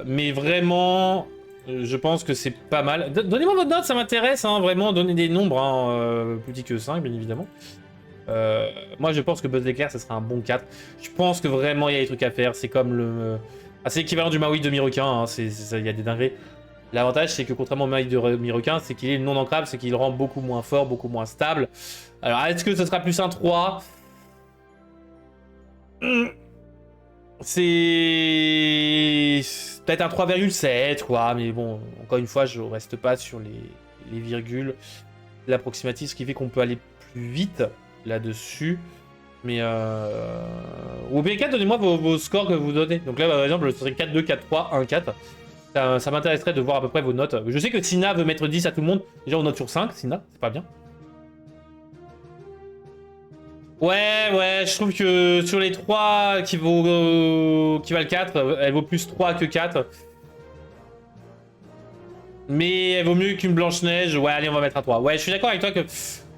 Mais vraiment, je pense que c'est pas mal. Donnez-moi votre note, ça m'intéresse, hein, vraiment, donnez des nombres, hein, plus petits que 5, bien évidemment. Moi, je pense que Buzz l'éclair, ça sera un bon 4. Je pense que vraiment, il y a des trucs à faire. C'est comme le... c'est l'équivalent du Maui de Miroquin, hein, il y a des dingueries. L'avantage, c'est que contrairement au Maui de Miroquin, c'est qu'il est non ancrable, c'est qu'il le rend beaucoup moins fort, beaucoup moins stable. Alors, est-ce que ce sera plus un 3 ? C'est peut-être un 3,7 quoi, mais bon, encore une fois, je reste pas sur les virgules, l'approximatif, ce qui fait qu'on peut aller plus vite là-dessus. Mais au B4, donnez-moi vos scores que vous donnez. Donc là, par exemple, ce serait 4-2, 4-3, 1-4. Ça m'intéresserait de voir à peu près vos notes. Je sais que Sina veut mettre 10 à tout le monde. Déjà, on note sur 5, Sina, c'est pas bien. Ouais, je trouve que sur les 3 qui valent 4, elle vaut plus 3 que 4. Mais elle vaut mieux qu'une Blanche-Neige. Ouais, allez, on va mettre un 3. Ouais, je suis d'accord avec toi que... Le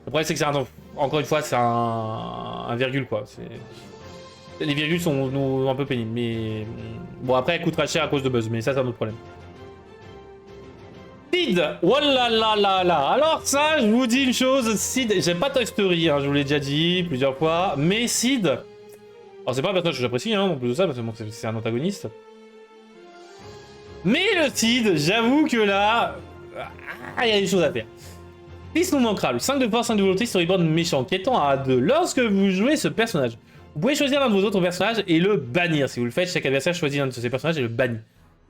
problème, c'est que c'est un... Encore une fois, c'est un virgule, quoi. Les virgules sont un peu pénibles, mais... Bon, après, elle coûtera cher à cause de Buzz, mais ça, c'est un autre problème. Sid, oh là là là là. Alors ça, je vous dis une chose, Sid, j'aime pas Toy Story, hein, je vous l'ai déjà dit plusieurs fois, mais Sid, alors c'est pas un personnage que j'apprécie, hein, en plus de ça, parce que bon, c'est un antagoniste. Mais le Sid, j'avoue que là, il y a des choses à faire. Fils non ancrable, 5 de force, 5 de volonté, storyboard méchant, qui étant à 2. Lorsque vous jouez ce personnage, vous pouvez choisir l'un de vos autres personnages et le bannir. Si vous le faites, chaque adversaire choisit l'un de ces personnages et le bannit.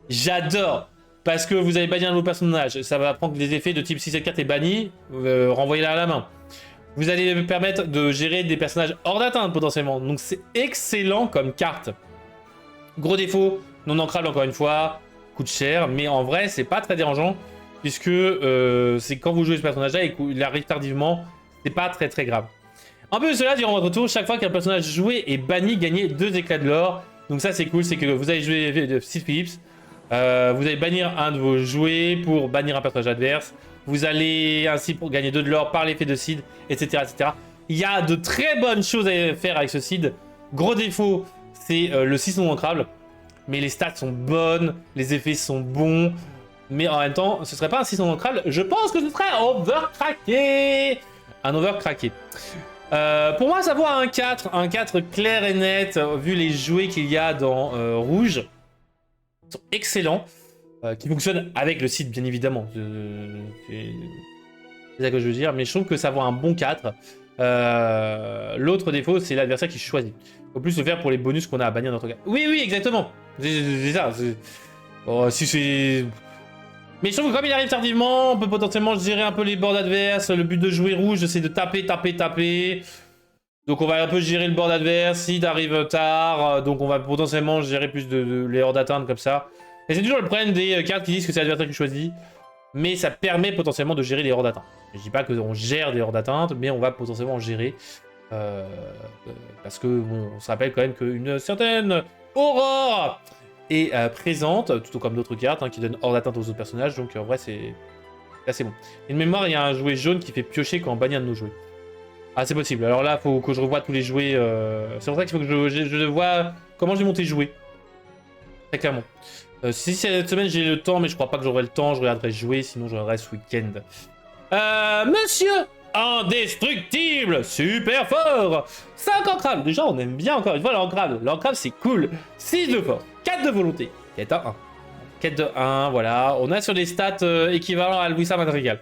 J'adore! Parce que vous allez bannir un de vos personnages, ça va prendre des effets de type si cette carte est bannie, renvoyez-la à la main. Vous allez permettre de gérer des personnages hors d'atteinte potentiellement, donc c'est excellent comme carte. Gros défaut, non ancrable encore une fois, coûte cher, mais en vrai c'est pas très dérangeant, puisque c'est quand vous jouez ce personnage-là et qu'il arrive tardivement, c'est pas très grave. En plus de cela, durant votre tour, chaque fois qu'un personnage joué est banni, gagnez 2 éclats de l'or, donc ça c'est cool, c'est que vous allez jouer Sid Phillips. Vous allez bannir un de vos jouets pour bannir un personnage adverse. Vous allez ainsi pour gagner 2 de l'or par l'effet de Sid, etc., etc. Il y a de très bonnes choses à faire avec ce Sid. Gros défaut, c'est le 6 non ancrable. Mais les stats sont bonnes, les effets sont bons. Mais en même temps, ce serait pas un 6 non ancrable. Je pense que ce serait overcraqué. Un overcraqué. Pour moi, ça vaut un 4. Un 4 clair et net, vu les jouets qu'il y a dans Rouge. Ils sont excellents. Qui fonctionnent avec le site, bien évidemment. C'est ça que je veux dire. Mais je trouve que ça vaut un bon 4. L'autre défaut, c'est l'adversaire qui choisit. Il faut plus le faire pour les bonus qu'on a à bannir dans notre cas. Oui, oui, exactement. C'est ça. Oh, si c'est... Mais je trouve que comme il arrive tardivement, on peut potentiellement gérer un peu les boards adverses. Le but de jouer rouge, c'est de taper, taper, taper. Donc on va un peu gérer le board adverse. S'il arrive tard, donc on va potentiellement gérer plus de les hors d'atteinte comme ça. Et c'est toujours le problème des cartes qui disent que c'est l'adversaire qui choisit. Mais ça permet potentiellement de gérer les hors d'atteinte. Je dis pas qu'on gère des hors d'atteinte, mais on va potentiellement en gérer. Parce que, bon, on se rappelle quand même qu'une certaine aurore est présente, tout comme d'autres cartes qui donnent hors d'atteinte aux autres personnages. Donc en vrai, c'est assez bon. Et de mémoire, il y a un jouet jaune qui fait piocher quand on bannit un de nos jouets. Ah, c'est possible. Alors là, il faut que je revoie tous les jouets. C'est pour ça qu'il faut que je vois comment j'ai monté jouer. Très clairement. Si cette semaine j'ai le temps, mais je crois pas que j'aurai le temps, je regarderai jouer, sinon je regarderai ce week-end. Monsieur Indestructible, super fort. 5 ancrables, déjà on aime bien encore une fois l'ancrable. L'ancrable c'est cool. 6 de force, 4 de volonté, quête à 1. Quête de 1, voilà. On a sur les stats équivalents à Louisa Madrigal.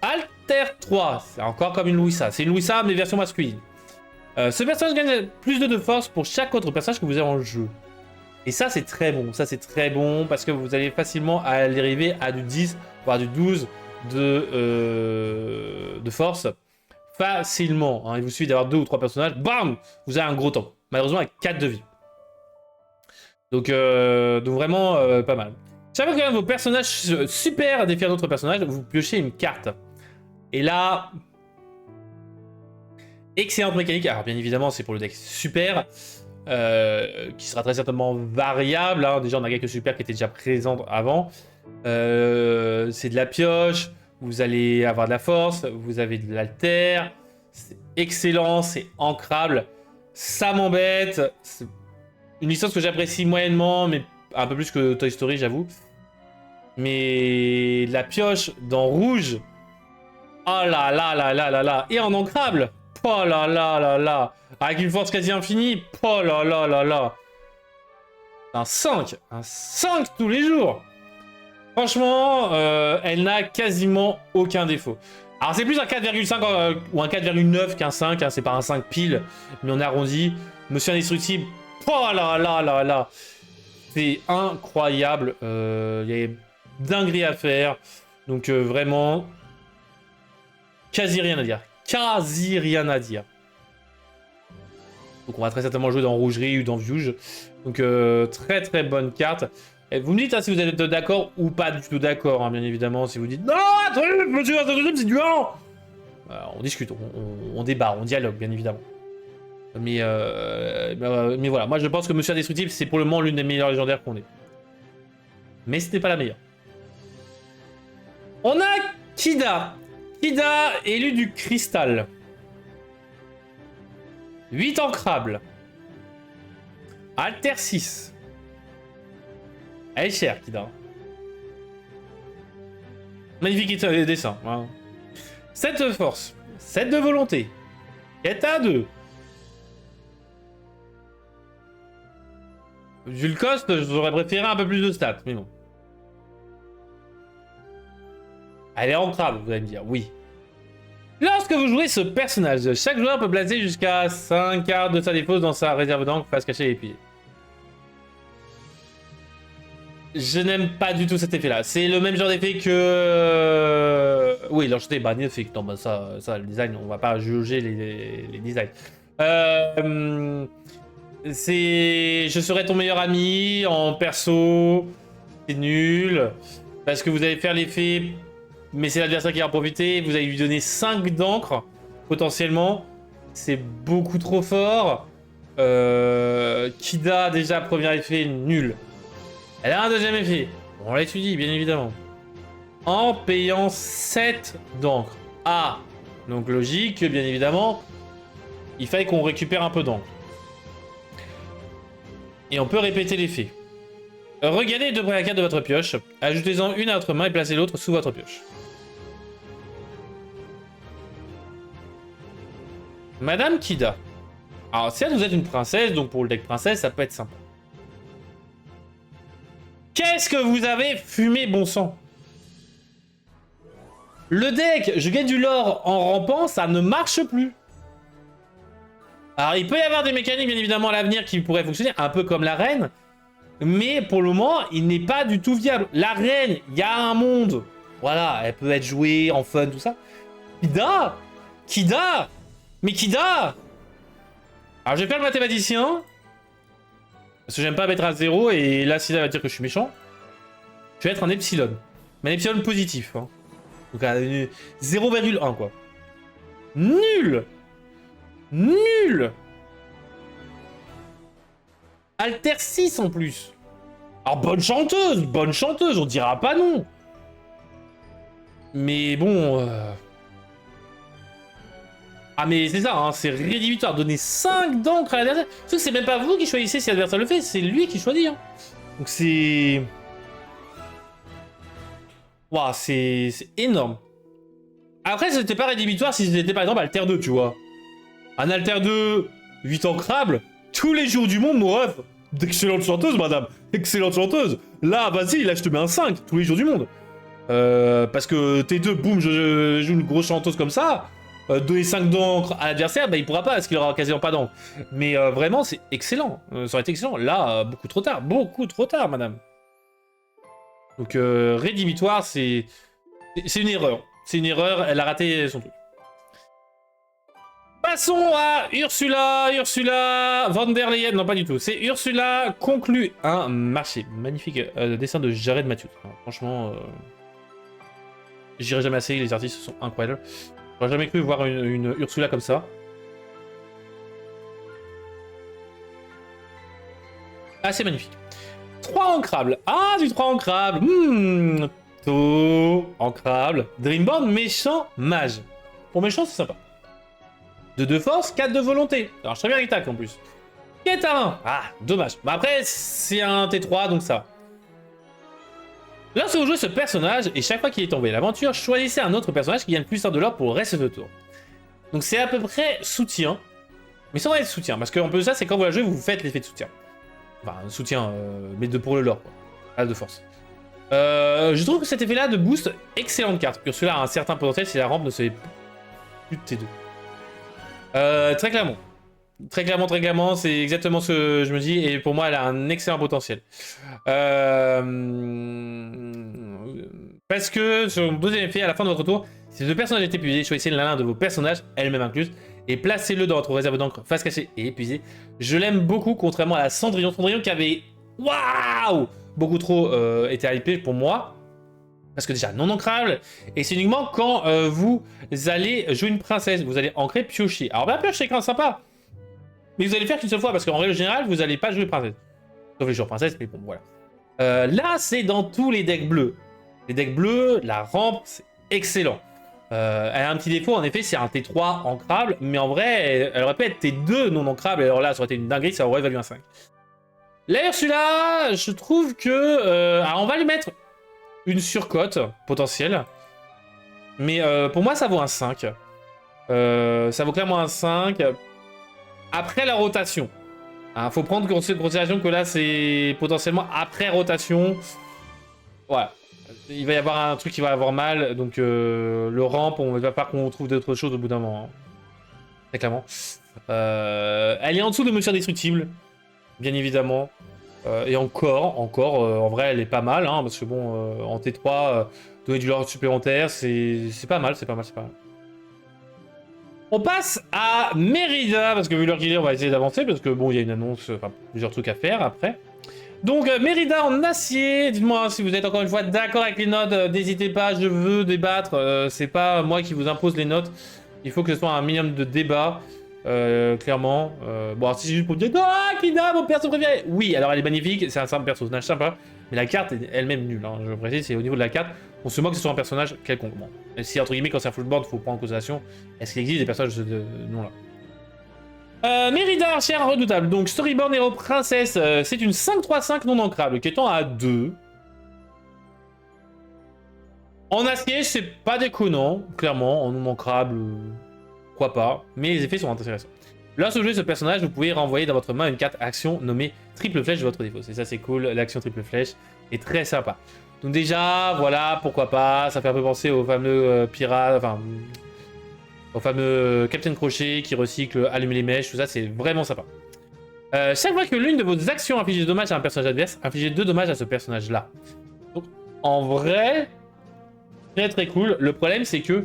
Alter 3, c'est encore comme une Louisa. C'est une Louisa mais version masculine. Ce personnage gagne plus de force pour chaque autre personnage que vous avez en jeu. Et ça c'est très bon, parce que vous allez facilement arriver à du 10, voire du 12 de force facilement. Hein. Il vous suffit d'avoir 2 ou 3 personnages, bam, vous avez un gros temps. Malheureusement avec 4 de vie. Donc vraiment pas mal. Chaque fois que vos personnages super défient d'autres personnages, vous piochez une carte. Et là, excellente mécanique. Alors bien évidemment c'est pour le deck super. Qui sera très certainement variable. Hein. Déjà, on a quelques super qui étaient déjà présentes avant. C'est de la pioche. Vous allez avoir de la force. Vous avez de l'alter. C'est excellent. C'est ancrable. Ça m'embête. C'est une licence que j'apprécie moyennement, mais un peu plus que Toy Story, j'avoue. Mais la pioche dans rouge. Oh là là là là là là. Et en ancrable. Oh là là là là. Avec une force quasi infinie. Oh là là là là. Un 5 tous les jours. Franchement, elle n'a quasiment aucun défaut. Alors c'est plus un 4,5 ou un 4,9 qu'un 5. Hein, c'est pas un 5 pile, mais on arrondit. Monsieur Indestructible. Oh là là là là. C'est incroyable. Il y a dinguerie à faire. Donc vraiment, quasi rien à dire. Quasi rien à dire. Donc on va très certainement jouer dans Rougerie ou dans Viouge. Donc très très bonne carte. Et vous me dites hein, si vous êtes d'accord ou pas du tout d'accord, hein, bien évidemment. Si vous dites non, attendez, monsieur, c'est du vent. On discute, on débat, on dialogue, bien évidemment. Mais voilà, moi je pense que Monsieur Indestructible, c'est pour le moment l'une des meilleures légendaires qu'on ait. Mais ce n'est pas la meilleure. On a Kida. Kida, élu du cristal. 8 ancrables. Alter 6. Elle est chère, Kida. Magnifique dessin. Hein. 7 de force. 7 de volonté. Quête à 2. Vu le cost, j'aurais préféré un peu plus de stats, mais bon. Elle est ancrable, vous allez me dire, oui. Lorsque vous jouez ce personnage, chaque joueur peut placer jusqu'à 5 cartes de sa défausse dans sa réserve d'encre face cachée et épillée. Je n'aime pas du tout cet effet-là. C'est le même genre d'effet que... Oui, l'enchanté, bah, magnifique. Non, bah, ça, le design, on va pas juger les designs. C'est... Je serai ton meilleur ami en perso. C'est nul. Parce que vous allez faire l'effet... Mais c'est l'adversaire qui va en profiter. Vous allez lui donner 5 d'encre, potentiellement. C'est beaucoup trop fort. Kida, déjà, premier effet, nul. Elle a un deuxième effet. On l'étudie, bien évidemment. En payant 7 d'encre. Ah, donc logique, bien évidemment. Il fallait qu'on récupère un peu d'encre. Et on peut répéter l'effet. Regardez les 2 premières cartes de votre pioche. Ajoutez-en une à votre main et placez l'autre sous votre pioche. Madame Kida. Alors, certes, vous êtes une princesse, donc pour le deck princesse, ça peut être sympa. Qu'est-ce que vous avez fumé, bon sang? Le deck, je gagne du lore en rampant, ça ne marche plus. Alors, il peut y avoir des mécaniques, bien évidemment, à l'avenir qui pourraient fonctionner, un peu comme la reine. Mais pour le moment, il n'est pas du tout viable. La reine, il y a un monde. Voilà, elle peut être jouée en fun, tout ça. Kida? Kida? Mais Kida? Alors, je vais faire le mathématicien. Parce que j'aime pas mettre à 0, et là, Sida va dire que je suis méchant. Je vais être un epsilon. Mais un epsilon positif. Hein. Donc, 0,1, quoi. Nul! Nul! Alter 6 en plus. Alors, bonne chanteuse, on dira pas non. Mais bon... Ah mais c'est ça, hein, c'est rédhibitoire, donner 5 d'encre à l'adversaire. Sauf que c'est même pas vous qui choisissez si l'adversaire le fait, c'est lui qui choisit. Hein. Donc c'est... Waouh, c'est énorme. Après, c'était pas rédhibitoire si c'était par exemple Alter 2, tu vois. Un Alter 2, 8 ancrables, tous les jours du monde, mon ref. D'excellente chanteuse, madame. Excellente chanteuse. Là, vas-y, là, je te mets un 5, tous les jours du monde. Parce que T2, boum, je joue une grosse chanteuse comme ça. Donner 5 d'encre à l'adversaire, bah, il pourra pas parce qu'il aura quasiment pas d'encre. Mais vraiment, c'est excellent. Ça aurait été excellent. Là, beaucoup trop tard, madame. Donc, rédhibitoire, c'est une erreur. C'est une erreur, elle a raté son truc. Passons à Ursula von der Leyen. Non, pas du tout. C'est Ursula conclut un marché. Magnifique dessin de Jared Matthews. Alors, franchement, j'irai jamais assez. Les artistes sont incroyables. J'aurais jamais cru voir une Ursula comme ça. Ah, c'est magnifique. 3 ancrables. Ah, du 3 ancrables. Ancrable. Dreamborn, méchant, mage. Pour méchant, c'est sympa. De 2 force, 4 de volonté. Alors, je serais bien avec tac en plus. Quête à 1. Ah, dommage. Mais après, c'est un T3, donc ça va. Lorsque vous jouez ce personnage, et chaque fois qu'il est tombé à l'aventure, choisissez un autre personnage qui gagne plus 1 de l'or pour le reste de tour. Donc c'est à peu près soutien. Mais sans être soutien, parce qu'en plus ça, c'est quand vous la jouez, vous faites l'effet de soutien. Enfin, soutien, mais pour le lore, quoi. Pas de force. Je trouve que cet effet-là de boost, excellente carte. Ursula a un certain potentiel si la rampe ne se fait plus de T2. Très clairement. Très clairement, c'est exactement ce que je me dis, et pour moi, elle a un excellent potentiel. Parce que, sur le deuxième effet, à la fin de votre tour, si deux personnages étaient épuisés, choisissez l'un de vos personnages, elle-même incluse, et placez-le dans votre réserve d'encre face cachée et épuisée. Je l'aime beaucoup, contrairement à la Cendrillon. Cendrillon qui avait, waouh, beaucoup trop été hypé pour moi. Parce que déjà, non ancrable, et c'est uniquement quand vous allez jouer une princesse, vous allez ancrer, piocher. Alors, bah, piocher, c'est quand même sympa. Mais vous allez faire qu'une seule fois, parce qu'en règle générale, vous n'allez pas jouer princesse. Sauf les joueurs princesse, mais bon, voilà. Là, c'est dans tous les decks bleus. Les decks bleus, la rampe, c'est excellent. Elle a un petit défaut, en effet, c'est un T3 ancrable, mais en vrai, elle aurait pu être T2 non ancrable, alors là, ça aurait été une dinguerie, ça aurait valu un 5. Là, Ursula, je trouve que... alors, on va lui mettre une surcote potentielle. Mais pour moi, ça vaut un 5. Ça vaut clairement un 5. Après la rotation. Hein, faut prendre en considération que là, c'est potentiellement après rotation. Ouais. Il va y avoir un truc qui va avoir mal. Donc, le ramp, on va pas qu'on trouve d'autres choses au bout d'un moment. Hein. Très clairement. Elle est en dessous de Monsieur Indestructible. Bien évidemment. Et encore, en vrai, elle est pas mal. Hein, parce que bon, en T3, donner du lore supplémentaire, c'est pas mal, c'est pas mal. On passe à Mérida, parce que vu l'heure qu'il est, on va essayer d'avancer, parce que bon, il y a une annonce, enfin, plusieurs trucs à faire après. Donc, Mérida en acier, dites-moi si vous êtes encore une fois d'accord avec les notes, n'hésitez pas, je veux débattre, c'est pas moi qui vous impose les notes, il faut que ce soit un minimum de débat, clairement. Bon, alors si c'est juste pour dire « Ah, Kida, mon perso préféré !» Oui, alors elle est magnifique, c'est un simple personnage sympa, mais la carte est elle-même nulle, hein, je précise, c'est au niveau de la carte. On se moque que ce soit un personnage quelconque. Bon. Et si, entre guillemets, quand c'est un full board, il faut prendre en considération, est-ce qu'il existe des personnages de ce nom-là. Mérida, archère redoutable. Donc, Storyborn Hero Princesse, c'est une 5-3-5 non ancrable, qui étant à 2. En acier, c'est pas déconnant, clairement. En non ancrable, pourquoi pas, mais les effets sont intéressants. Lorsque vous jouez ce personnage, vous pouvez renvoyer dans votre main une carte action nommée triple flèche de votre défaut. C'est ça, c'est cool, l'action triple flèche est très sympa. Donc déjà, voilà, pourquoi pas, ça fait un peu penser au fameux pirate, enfin, au fameux Captain Crochet qui recycle allumer les mèches, tout ça, c'est vraiment sympa. Chaque fois que l'une de vos actions inflige des dommages à un personnage adverse, infligez 2 dommages à ce personnage-là. Donc, en vrai, très très cool. Le problème, c'est que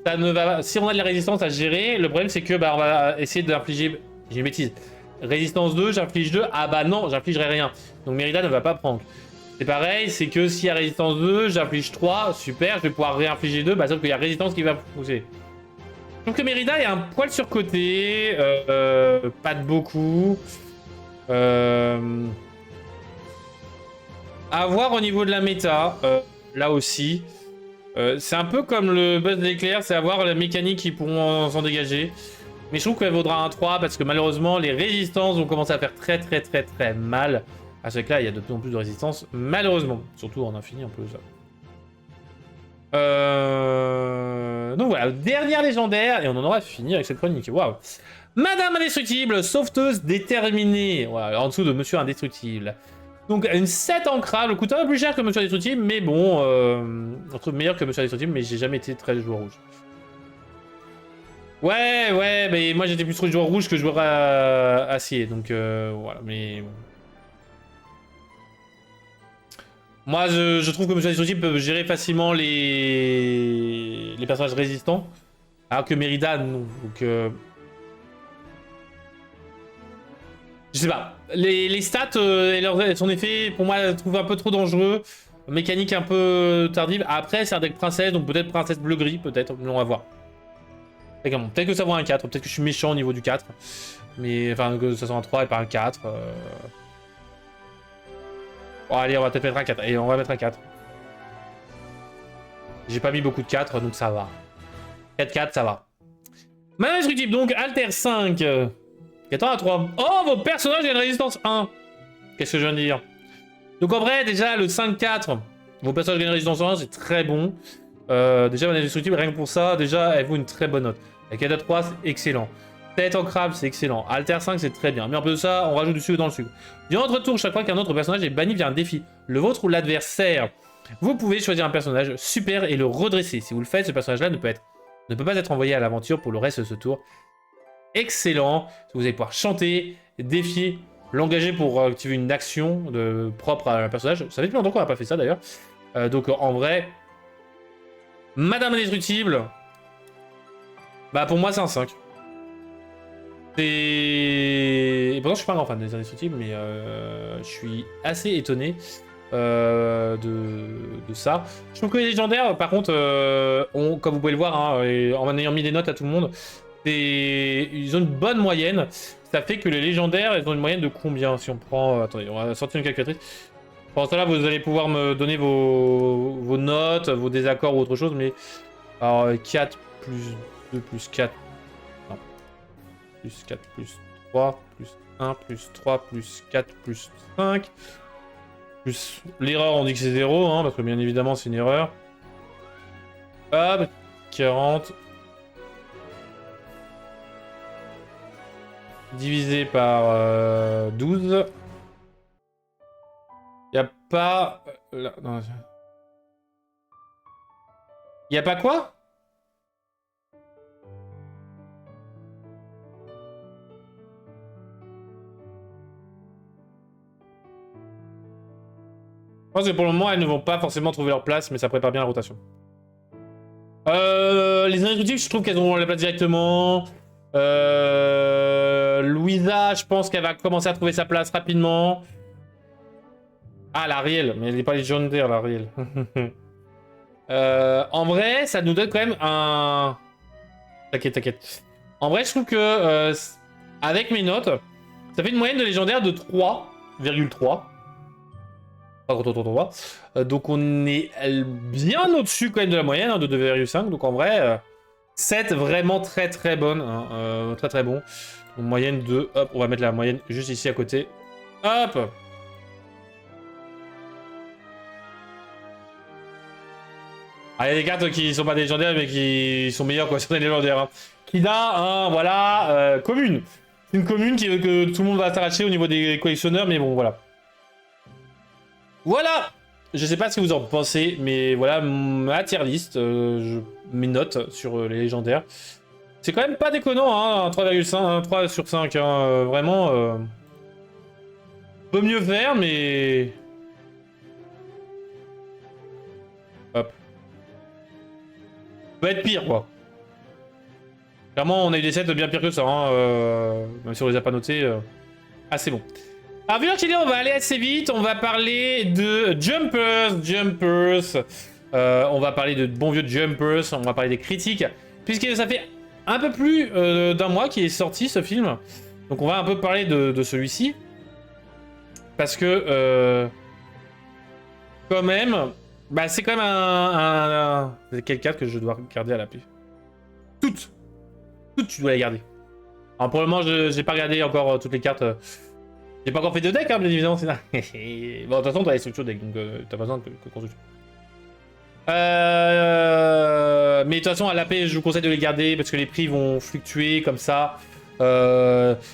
ça ne va... si on a de la résistance à gérer, le problème, c'est que bah, on va essayer d'infliger... J'ai une bêtise. Résistance 2, j'inflige 2. Ah bah non, j'infligerai rien. Donc Mérida ne va pas prendre. C'est pareil, c'est que s'il y a résistance 2, j'inflige 3. Super, je vais pouvoir réinfliger 2. Bah sauf qu'il y a résistance qui va pousser. Je trouve que Mérida est un poil surcoté. Pas de beaucoup. À voir au niveau de la méta, là aussi. C'est un peu comme le buzz d'éclair, c'est à voir la mécanique qui pourront s'en dégager. Mais je trouve qu'elle vaudra un 3 parce que malheureusement les résistances vont commencer à faire très mal. À ce là il y a de plus en plus de résistance, malheureusement. Surtout en infini un peu ça. Donc voilà, dernière légendaire, et on en aura fini avec cette chronique. Waouh. Madame Indestructible, sauveteuse déterminée. Voilà, en dessous de Monsieur Indestructible. Donc une 7 ancrable, coûte un peu plus cher que Monsieur Indestructible, mais bon, on trouve meilleur que Monsieur Indestructible, mais j'ai jamais été très joueur rouge. Ouais, mais moi j'étais plus joueur rouge que joueur acier, donc voilà, mais... Moi je trouve que Monsieur Indestructible peut gérer facilement les personnages résistants, alors que Mérida non, donc... Je sais pas. Les stats et son effet, pour moi, je trouve un peu trop dangereux. Mécanique un peu tardive. Après, c'est un deck princesse, donc peut-être princesse bleu-gris, peut-être. On va voir. Peut-être que ça vaut un 4, peut-être que je suis méchant au niveau du 4. Mais enfin, que ça soit un 3 et pas un 4. Bon, allez, on va peut-être mettre un 4. Allez, on va mettre un 4. J'ai pas mis beaucoup de 4, donc ça va. 4-4, ça va. Maintenant, instructif, donc, Alter 5. 4 à 3. Oh, vos personnages ont une résistance 1. Qu'est-ce que je viens de dire? Donc en vrai, déjà, le 5-4, vos personnages ont une résistance 1, c'est très bon. Déjà, mon indestructible, rien que pour ça, déjà, elle vaut une très bonne note. La 4 à 3, c'est excellent. 7 en crabe, c'est excellent. Alter 5, c'est très bien. Mais en plus de ça, on rajoute du sucre dans le sucre. Durant votre tour, chaque fois qu'un autre personnage est banni via un défi, le vôtre ou l'adversaire, vous pouvez choisir un personnage super et le redresser. Si vous le faites, ce personnage-là ne peut pas être envoyé à l'aventure pour le reste de ce tour. Excellent. Vous allez pouvoir chanter, défier, l'engager pour activer une action propre à un personnage. Ça fait depuis longtemps qu'on n'a pas fait ça d'ailleurs. Donc en vrai, Madame Indestructible, bah pour moi c'est un 5. Et pourtant je suis pas un grand fan des Indestructibles, mais je suis assez étonné de ça. Je trouve que les légendaires, par contre, comme vous pouvez le voir, hein, en ayant mis des notes à tout le monde, ils ont une bonne moyenne. Ça fait que les légendaires, ils ont une moyenne de combien? Si on prend... attendez, on va sortir une calculatrice. Pendant ça là, vous allez pouvoir me donner vos notes, vos désaccords ou autre chose. Mais alors 4 plus 2 plus 4. Non. Plus 4 plus 3 plus 1 plus 3 plus 4 plus 5. Plus l'erreur, on dit que c'est 0, hein, parce que bien évidemment c'est une erreur. Hop, 40. Divisé par 12. Y a pas... non. Y a pas quoi? Je pense que pour le moment, elles ne vont pas forcément trouver leur place, mais ça prépare bien la rotation. Les indestructibles, je trouve qu'elles auront la place directement. Louisa, je pense qu'elle va commencer à trouver sa place rapidement. Ah, l'Ariel, mais elle n'est pas légendaire, l'Ariel. En vrai, ça nous donne quand même un... T'inquiète. En vrai, je trouve que, avec mes notes, ça fait une moyenne de légendaire de 3,3. Donc on est bien au-dessus quand même de la moyenne, hein, de 2,5. Donc en vrai, 7 vraiment très bonne. Hein, très bon. Donc, moyenne de... Hop, on va mettre la moyenne juste ici à côté. Hop. Ah, il y a des cartes qui sont pas des légendaires, mais qui sont meilleures quoi sur les légendaires. Hein. Kida, hein, voilà, commune. C'est une commune que tout le monde va s'arracher au niveau des collectionneurs, mais bon, voilà. Voilà. Je sais pas ce que vous en pensez, mais voilà ma tier list, mes notes sur les légendaires. C'est quand même pas déconnant, hein, un 3,5, 3 sur 5, hein, vraiment. Peut mieux faire, mais... Hop. Peut être pire, quoi. Clairement, on a eu des sets bien pires que ça, hein, même si on les a pas notés. Ah, c'est bon. Alors, vu qu'il est, on va aller assez vite. On va parler de Jumpers. On va parler de bons vieux Jumpers. On va parler des critiques. Puisque ça fait un peu plus d'un mois qu'il est sorti, ce film. Donc, on va un peu parler de celui-ci. Parce que... quand même... Bah, c'est quand même quelle carte que je dois garder à la pile? Toutes, tu dois les garder. Alors, pour le moment, j'ai pas regardé encore toutes les cartes. J'ai pas encore fait de deck, hein, bien évidemment. Bon, de toute façon, t'as les structures deck, donc t'as pas besoin de construction. Mais de toute façon, à l'AP, je vous conseille de les garder parce que les prix vont fluctuer comme ça.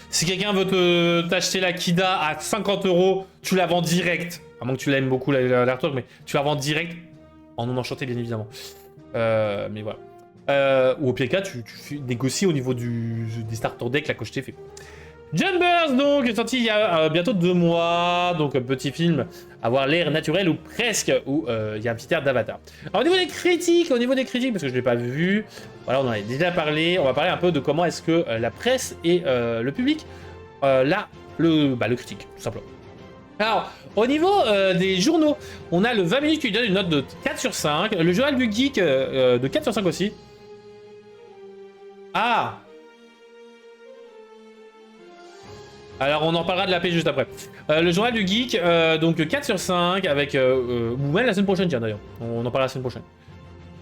Si quelqu'un veut t'acheter la Kida à 50 €, tu la vends direct. À moins que tu l'aimes beaucoup, l'artwork, mais tu la vends direct en non enchanté, bien évidemment. Mais voilà. Ou au pire cas, tu négocies au niveau des starter decks là que je t'ai fait. Jumpers, donc, sorti il y a bientôt 2 mois, donc un petit film, avoir l'air naturel ou presque, où il y a un petit air d'Avatar. Alors au niveau des critiques, parce que je ne l'ai pas vu, voilà, on en a déjà parlé, on va parler un peu de comment est-ce que la presse et le public, le critique, tout simplement. Alors, au niveau des journaux, on a le 20 minutes qui lui donne une note de 4 sur 5, le journal du geek de 4 sur 5 aussi. Ah! Alors on en parlera de la paix juste après. Le journal du geek, donc 4 sur 5 avec... ou même la semaine prochaine, tiens d'ailleurs. On en parlera la semaine prochaine.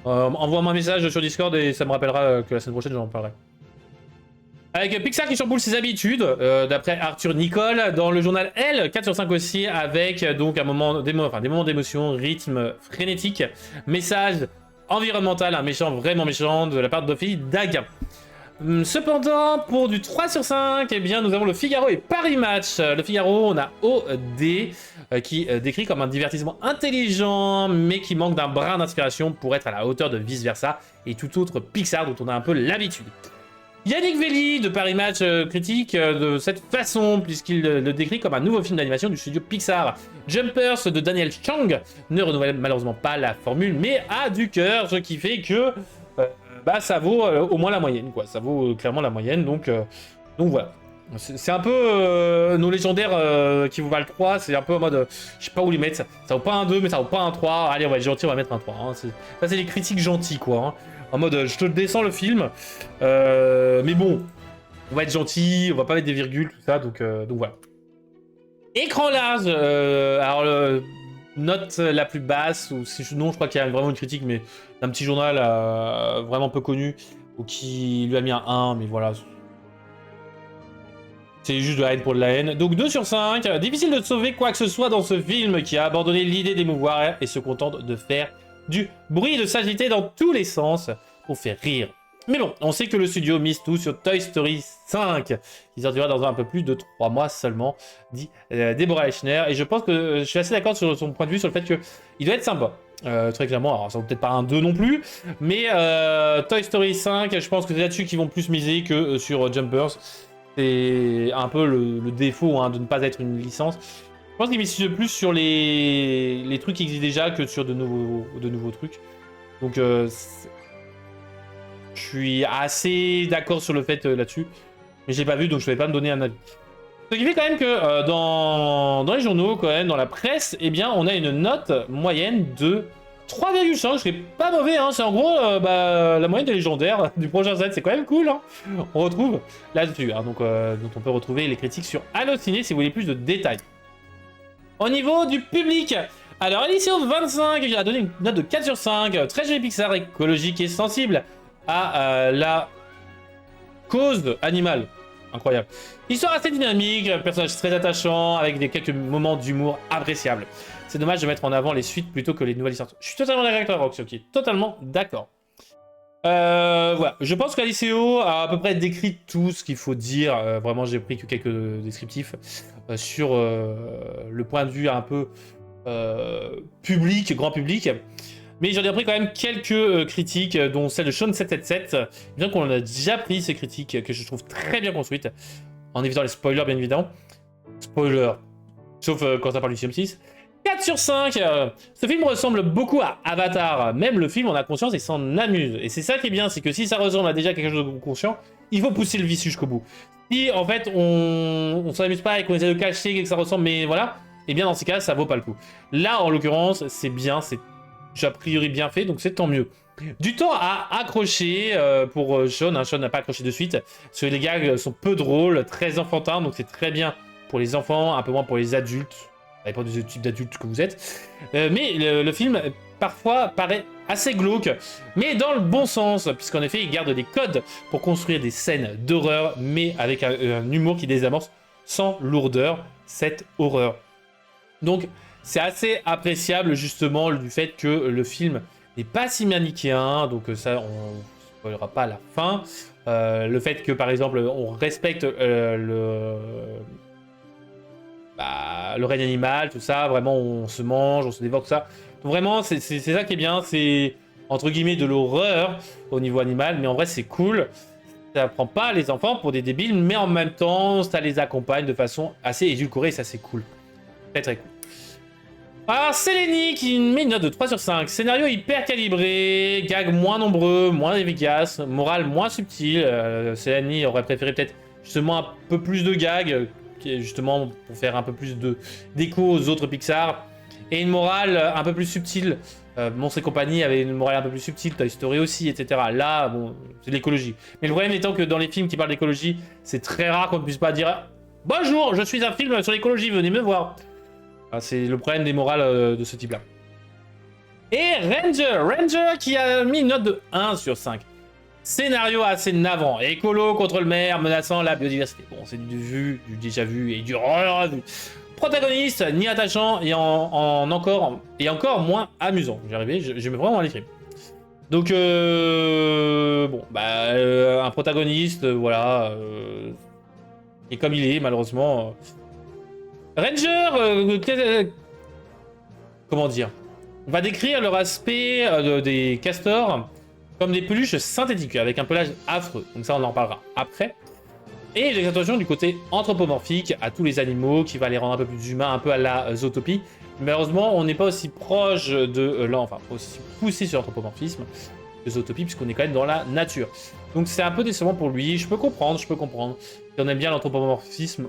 Envoie-moi un message sur Discord et ça me rappellera que la semaine prochaine j'en parlerai. Avec Pixar qui chamboule ses habitudes, d'après Arthur Nicole, dans le journal L, 4 sur 5 aussi, avec donc un moment des moments d'émotion, rythme frénétique, message environnemental, un méchant vraiment méchant de la part d'Ophélie Daguin. Cependant, pour du 3 sur 5, eh bien, nous avons le Figaro et Paris Match. Le Figaro, on a OD qui décrit comme un divertissement intelligent, mais qui manque d'un brin d'inspiration pour être à la hauteur de Vice Versa et tout autre Pixar dont on a un peu l'habitude. Yannick Velli de Paris Match critique de cette façon, puisqu'il le décrit comme un nouveau film d'animation du studio Pixar. Jumpers de Daniel Chang ne renouvelle malheureusement pas la formule, mais a du cœur, ce qui fait que... bah ça vaut au moins la moyenne, quoi. Ça vaut clairement la moyenne, donc voilà. C'est un peu nos légendaires qui vous valent 3, c'est un peu en mode, je sais pas où les mettre, ça vaut pas un 2, mais ça vaut pas un 3, allez on va être gentil, on va mettre un 3. Hein. Ça c'est les critiques gentils, quoi. Hein. En mode, je te descends le film, mais bon, on va être gentil, on va pas mettre des virgules, tout ça, donc voilà. Écran large, alors note la plus basse, ou sinon je crois qu'il y a vraiment une critique, mais d'un petit journal vraiment peu connu, ou qui lui a mis un 1, mais voilà. C'est juste de la haine pour de la haine. Donc 2 sur 5, difficile de sauver quoi que ce soit dans ce film qui a abandonné l'idée d'émouvoir et se contente de faire du bruit et de s'agiter dans tous les sens pour faire rire. Mais bon, on sait que le studio mise tout sur Toy Story 5, qui sortira dans un peu plus de 3 mois seulement, dit Deborah Eichner. Et je pense que je suis assez d'accord sur son point de vue sur le fait qu'il doit être sympa. Très clairement, alors ça vaut peut-être pas un 2 non plus, mais Toy Story 5, je pense que c'est là-dessus qu'ils vont plus miser que sur Jumpers. C'est un peu le défaut hein, de ne pas être une licence. Je pense qu'ils misent plus sur les trucs qui existent déjà que sur de nouveaux trucs. Donc je suis assez d'accord sur le fait là-dessus, mais j'ai pas vu donc je vais pas me donner un avis. Ce qui fait quand même que dans les journaux, quand même, dans la presse, eh bien on a une note moyenne de 3,5, ce qui est pas mauvais, hein. C'est en gros la moyenne des légendaires du prochain set, c'est quand même cool. Hein. On retrouve là-dessus, hein, donc on peut retrouver les critiques sur Allociné si vous voulez plus de détails. Au niveau du public, alors Alicio 25 qui a donné une note de 4 sur 5, très joli Pixar, écologique et sensible à la cause animale. Incroyable. Histoire assez dynamique, personnage très attachant, avec quelques moments d'humour appréciables. C'est dommage de mettre en avant les suites plutôt que les nouvelles histoires. Je suis totalement d'accord avec toi, Rox, ok. Totalement d'accord. Voilà, je pense qu'Aliceo a à peu près décrit tout ce qu'il faut dire. Vraiment, j'ai pris que quelques descriptifs sur le point de vue un peu public, grand public. Mais j'en ai pris quand même quelques critiques, dont celle de Sean777. Bien qu'on a déjà pris ces critiques, que je trouve très bien construites, en évitant les spoilers, bien évidemment. Spoiler, sauf quand ça parle du CM6. 4 sur 5. Ce film ressemble beaucoup à Avatar. Même le film en a conscience et s'en amuse. Et c'est ça qui est bien, c'est que si ça ressemble à déjà quelque chose de conscient, il faut pousser le vice jusqu'au bout. Si en fait on s'amuse pas et qu'on essaie de cacher et que ça ressemble, mais voilà, et bien dans ces cas, ça vaut pas le coup. Là, en l'occurrence, c'est bien, c'est a priori bien fait, donc c'est tant mieux. Du temps à accrocher pour Sean. Sean n'a pas accroché de suite. Parce que les gags sont peu drôles, très enfantins, donc c'est très bien pour les enfants, un peu moins pour les adultes. Ça dépend du type d'adulte que vous êtes. Mais le film, parfois, paraît assez glauque, mais dans le bon sens, puisqu'en effet, il garde des codes pour construire des scènes d'horreur, mais avec un humour qui désamorce sans lourdeur cette horreur. Donc, c'est assez appréciable, justement, du fait que le film n'est pas si manichéen, donc ça, on ne spoilera pas à la fin. Le fait que, par exemple, on respecte le règne animal, tout ça, vraiment on se mange, on se dévore, tout ça. Donc vraiment, c'est ça qui est bien, c'est entre guillemets de l'horreur au niveau animal, mais en vrai c'est cool. Ça prend pas les enfants pour des débiles, mais en même temps, ça les accompagne de façon assez édulcorée, et ça c'est cool. Très très cool. Alors, Seleni qui met une note de 3 sur 5. Scénario hyper calibré, gags moins nombreux, moins efficaces, morale moins subtile. Seleni aurait préféré peut-être justement un peu plus de gags, justement pour faire un peu plus d'écho aux autres Pixar, et une morale un peu plus subtile. Monstres et compagnie avait une morale un peu plus subtile, Toy Story aussi, etc. Là, bon, c'est l'écologie. Mais le problème étant que dans les films qui parlent d'écologie, c'est très rare qu'on ne puisse pas dire « Bonjour, je suis un film sur l'écologie, venez me voir ». C'est le problème des morales de ce type-là. Et Ranger qui a mis une note de 1 sur 5. Scénario assez navrant, écolo contre le maire, menaçant la biodiversité. Bon, c'est du déjà vu et du revu. Protagoniste, ni attachant et encore moins amusant. J'y arrivais, j'aimais vraiment l'écrire. Donc, bon, un protagoniste, voilà, et comme il est, malheureusement. Ranger, comment dire? On va décrire leur aspect des castors comme des peluches synthétiques avec un pelage affreux. Donc ça, on en parlera après. Et des attentions du côté anthropomorphique à tous les animaux qui va les rendre un peu plus humains, un peu à la Zootopie. Malheureusement, on n'est pas aussi proche de enfin, aussi poussé sur l'anthropomorphisme de Zootopie puisqu'on est quand même dans la nature. Donc c'est un peu décevant pour lui. Je peux comprendre. Si on aime bien l'anthropomorphisme,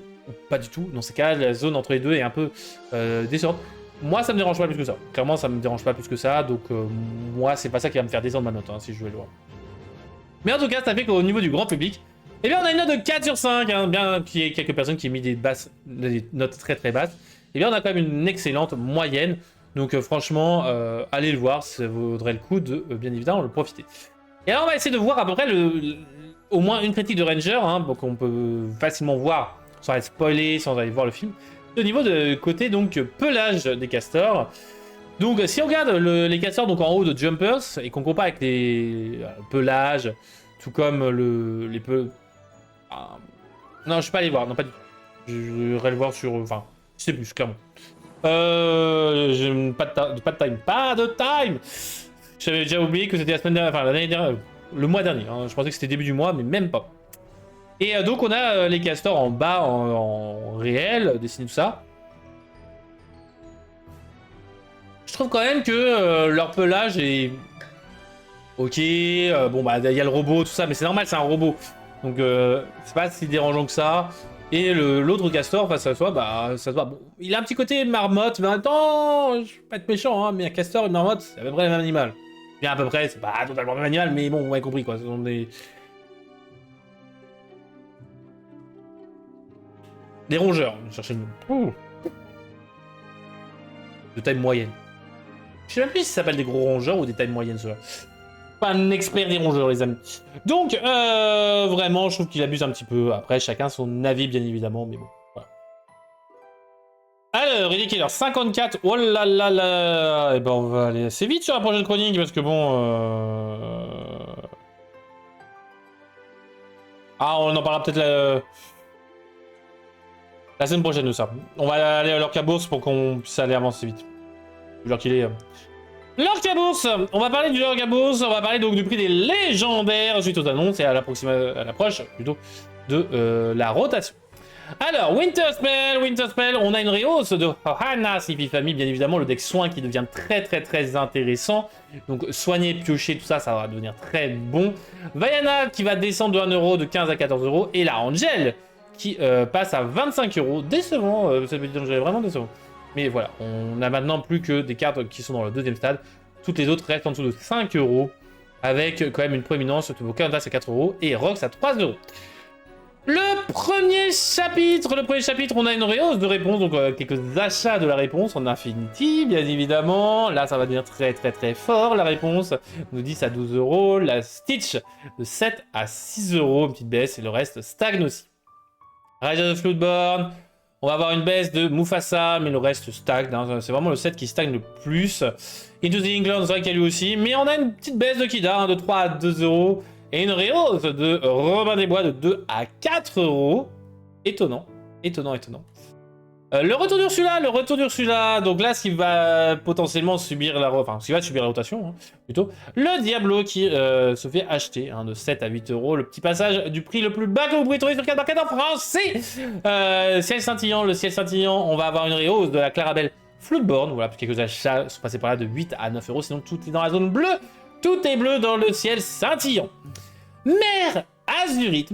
pas du tout. Dans ces cas, la zone entre les deux est un peu décevante. Moi, ça me dérange pas plus que ça. Clairement, ça me dérange pas plus que ça. Donc, moi, c'est pas ça qui va me faire descendre ma note, hein, si je veux le voir. Mais en tout cas, ça fait qu'au niveau du grand public, eh bien, on a une note de 4 sur 5. Hein, bien qu'il y ait quelques personnes qui aient mis des notes très très basses. Eh bien, on a quand même une excellente moyenne. Donc, franchement, allez le voir. Ça vaudrait le coup de, bien évidemment, le profiter. Et alors, on va essayer de voir à peu près au moins une critique de Ranger. Hein, donc, on peut facilement voir, sans être spoilé, sans aller voir le film. Au niveau de côté donc pelage des castors. Donc si on regarde les castors donc en haut de Jumpers et qu'on compare avec les pelages, tout comme les non, je suis pas allé voir, non pas du tout. Je vais le voir sur, enfin, je sais plus clairement. J'ai pas de time. J'avais déjà oublié que c'était la semaine dernière, enfin l'année dernière, le mois dernier. Hein. Je pensais que c'était début du mois, mais même pas. Et donc on a les castors en bas, en réel, dessiné tout ça. Je trouve quand même que leur pelage est... Ok, bon bah il y a le robot, tout ça, mais c'est normal, c'est un robot. Donc c'est pas si dérangeant que ça. Et l'autre castor face à soi, bah ça se voit. Bon, il a un petit côté marmotte, mais en même temps, je vais pas être méchant, hein, mais un castor et une marmotte, c'est à peu près le même animal. Bien à peu près, c'est pas totalement le même animal, mais bon, vous m'avez compris quoi. Ce sont des rongeurs, cherchez le nom. De taille moyenne. Je sais même plus si ça s'appelle des gros rongeurs ou des tailles moyennes, ceux-là. Pas un expert des rongeurs, les amis. Donc, vraiment, je trouve qu'il abuse un petit peu. Après, chacun son avis, bien évidemment, mais bon, voilà. Alors, il est quelle heure? 54. Oh là là là. Eh ben, on va aller assez vite sur la prochaine chronique parce que bon. Ah, on en parlera peut-être la semaine prochaine de ça. On va aller à l'heure bourse pour qu'on puisse aller avancer vite. L'heure qu'il est. L'heure bourse. On va parler du l'heure bourse. On va parler donc du prix des légendaires suite aux annonces et à l'approche plutôt de la rotation. Alors, Winter Spell, on a une rehausse de Hana Sifi Family, bien évidemment, le deck soin qui devient très intéressant. Donc, soigner, piocher, tout ça, ça va devenir très bon. Vaiana qui va descendre de 1 euro, de 15 à 14 euros. Et la Angel qui passe à 25 euros. Décevant, cette petite Angel, vraiment décevant. Mais voilà, on a maintenant plus que des cartes qui sont dans le deuxième stade. Toutes les autres restent en dessous de 5 euros. Avec quand même une proéminence, surtout Canada à 4 euros et Rox à 3 euros. Le premier chapitre, on a une rehausse de réponse, donc quelques achats de la réponse en Infinity, bien évidemment. Là, ça va devenir très fort, la réponse. De 10 à 12 euros. La Stitch de 7 à 6 euros, une petite baisse, et le reste stagne aussi. Rise of Floodborn, on va avoir une baisse de Mufasa, mais le reste stagne. Hein. C'est vraiment le set qui stagne le plus. Into the England, c'est vrai qu'il y a lui aussi, mais on a une petite baisse de Kida, hein, de 3 à 2 euros. Et une rehausse de Robin des Bois de 2 à 4 euros. Étonnant. Le retour d'Ursula. Donc là, ce qui va potentiellement subir la rotation, hein, plutôt. Le Diablo qui se fait acheter hein, de 7 à 8 euros. Le petit passage du prix le plus bas que vous pouvez trouver sur 4 market en français. Ciel scintillant, on va avoir une rehausse de la Clarabelle Floodborn. Voilà, quelques achats sont passés par là de 8 à 9 euros. Sinon, tout est dans la zone bleue. Tout est bleu dans le ciel scintillant. Mère Azurite,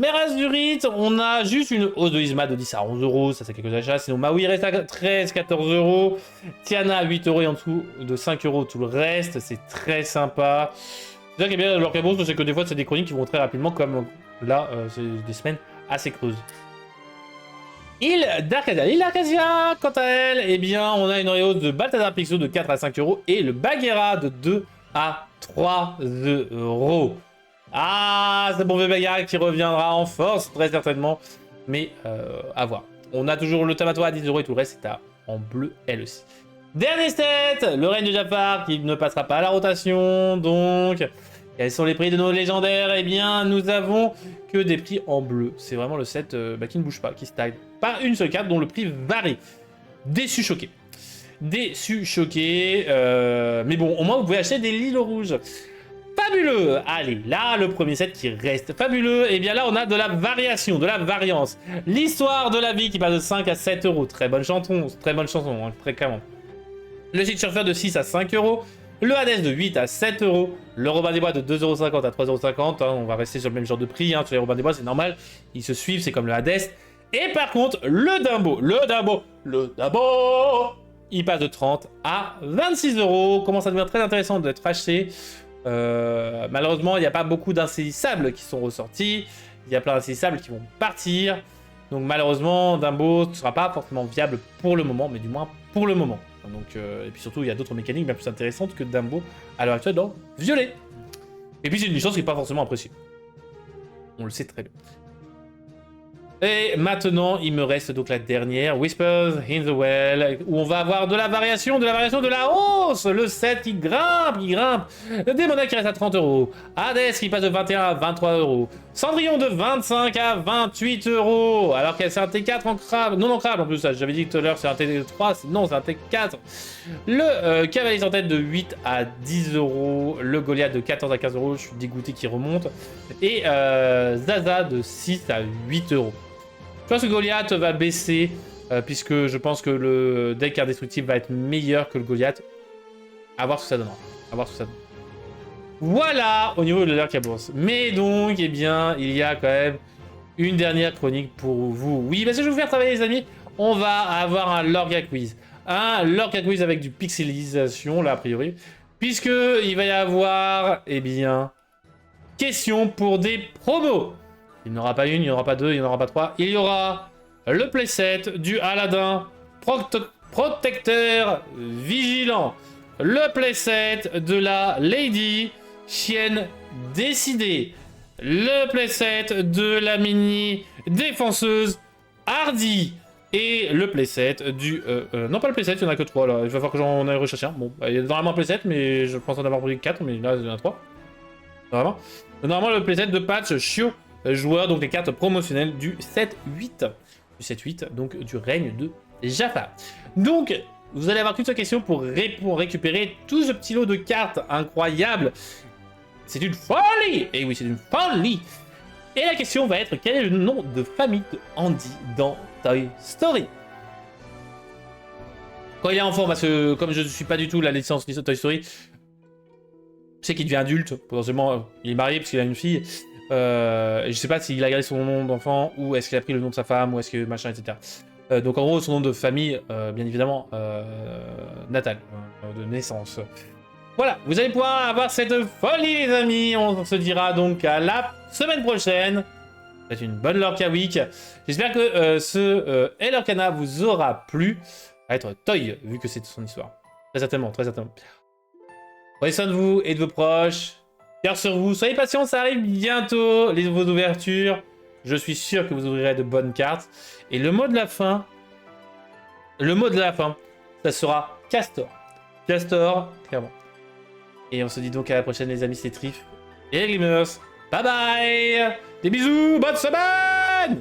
on a juste une hausse de Isma de 10 à 11 euros, ça c'est quelques achats. Sinon Maui reste à 13-14 euros. Tiana à 8 euros et en dessous de 5 euros tout le reste, c'est très sympa. C'est ça qui est bien leur cabos, c'est que des fois c'est des chroniques qui vont très rapidement, comme là, c'est des semaines assez creuses. Île d'Arcadia, quant à elle, eh bien on a une rehausse de Balthazar Pixo de 4 à 5 euros et le Bagheera de 2 à 3 euros. Ah, c'est bon vieux Bagheera qui reviendra en force, très certainement. Mais à voir. On a toujours le Tamato à 10 euros et tout le reste c'est en bleu elle aussi. Dernier set, le règne de Jafar qui ne passera pas à la rotation. Donc, quels sont les prix de nos légendaires? Eh bien, nous avons que des prix en bleu. C'est vraiment le set qui ne bouge pas, qui stagne. Pas une seule carte dont le prix varie. Déçu choqué. Mais bon, au moins vous pouvez acheter des lilos rouges. Fabuleux. Allez, là, le premier set qui reste fabuleux. Et bien là, on a de la variation, de la variance. L'histoire de la vie qui passe de 5 à 7 euros. Très bonne chanson, hein, très clairement. Le Site Surfer de 6 à 5 euros. Le Hades de 8 à 7 euros. Le Robin des Bois de 2,50 € à 3,50 €. Hein, on va rester sur le même genre de prix. Hein, sur les Robin des Bois, c'est normal. Ils se suivent, c'est comme le Hades. Et par contre, le Dumbo, il passe de 30 à 26 euros. Commence à devenir très intéressant d'être acheté. Malheureusement, il n'y a pas beaucoup d'insaisissables qui sont ressortis. Il y a plein d'insaisissables qui vont partir. Donc malheureusement, Dumbo ne sera pas forcément viable pour le moment, mais du moins pour le moment. Donc, et puis surtout, il y a d'autres mécaniques bien plus intéressantes que Dumbo à l'heure actuelle dans Violet. Et puis c'est une licence qui n'est pas forcément appréciée. On le sait très bien. Et maintenant, il me reste donc la dernière, Whispers in the Well, où on va avoir de la variation, de la hausse. Le set qui grimpe. Le Démona qui reste à 30 euros. Hades qui passe de 21 à 23 euros. Cendrillon de 25 à 28 euros. Alors que c'est un T4 ancrable, non ancrable en plus. J'avais dit tout à l'heure c'est un T3, non c'est un T4. Le Cavalier en tête de 8 à 10 euros. Le Goliath de 14 à 15 euros. Je suis dégoûté qu'il remonte. Et Zaza de 6 à 8 euros. Je pense que Goliath va baisser, puisque je pense que le deck indestructible va être meilleur que le Goliath. À voir ce que ça donnera. Voilà au niveau de l'Arcabourse. Mais donc, eh bien, il y a quand même une dernière chronique pour vous. Oui, parce que je vais vous faire travailler, les amis. On va avoir un Lorca Quiz. Un Lorca Quiz avec du pixelisation, là, a priori. Puisqu'il va y avoir, eh bien, question pour des promos. Il n'y en aura pas une, il n'y en aura pas deux, il n'y en aura pas trois. Il y aura le playset du Aladdin Protecteur Vigilant. Le playset de la Lady Chienne Décidée. Le playset de la mini Défenseuse Hardy. Et le playset du... non, pas le playset, il n'y en a que 3 là. Il va falloir que j'en aille rechercher un. Bon, il y a normalement un playset, mais je pense en avoir pris 4, mais là, il y en a 3. Vraiment. Normalement, le playset de patch Shio joueur, donc les cartes promotionnelles du 7-8. Du 7-8, donc du règne de Jaffa. Donc, vous allez avoir qu'une seule question pour récupérer tout ce petit lot de cartes incroyables. C'est une folie! Et oui, c'est une folie! Et la question va être, quel est le nom de famille de Andy dans Toy Story? Quand il est enfant, parce que comme je ne suis pas du tout la licence Toy Story, je sais qu'il devient adulte, potentiellement il est marié parce qu'il a une fille. Et je sais pas s'il a gardé son nom d'enfant, ou est-ce qu'il a pris le nom de sa femme, ou est-ce que machin, etc. Donc en gros, son nom de famille, bien évidemment, natal, de naissance. Voilà, vous allez pouvoir avoir cette folie, les amis. On se dira donc à la semaine prochaine. Faites une bonne Lorca Week. J'espère que ce Lorcana vous aura plu. À être Toy, vu que c'est son histoire. Très certainement, très certainement. Prenez soin de vous et de vos proches. Cœur sur vous. Soyez patients, ça arrive bientôt, vos ouvertures. Je suis sûr que vous ouvrirez de bonnes cartes. Et le mot de la fin... ça sera Castor. Castor, clairement. Et on se dit donc à la prochaine, les amis, c'est Trif et les Glimers. Bye bye. Des bisous, bonne semaine.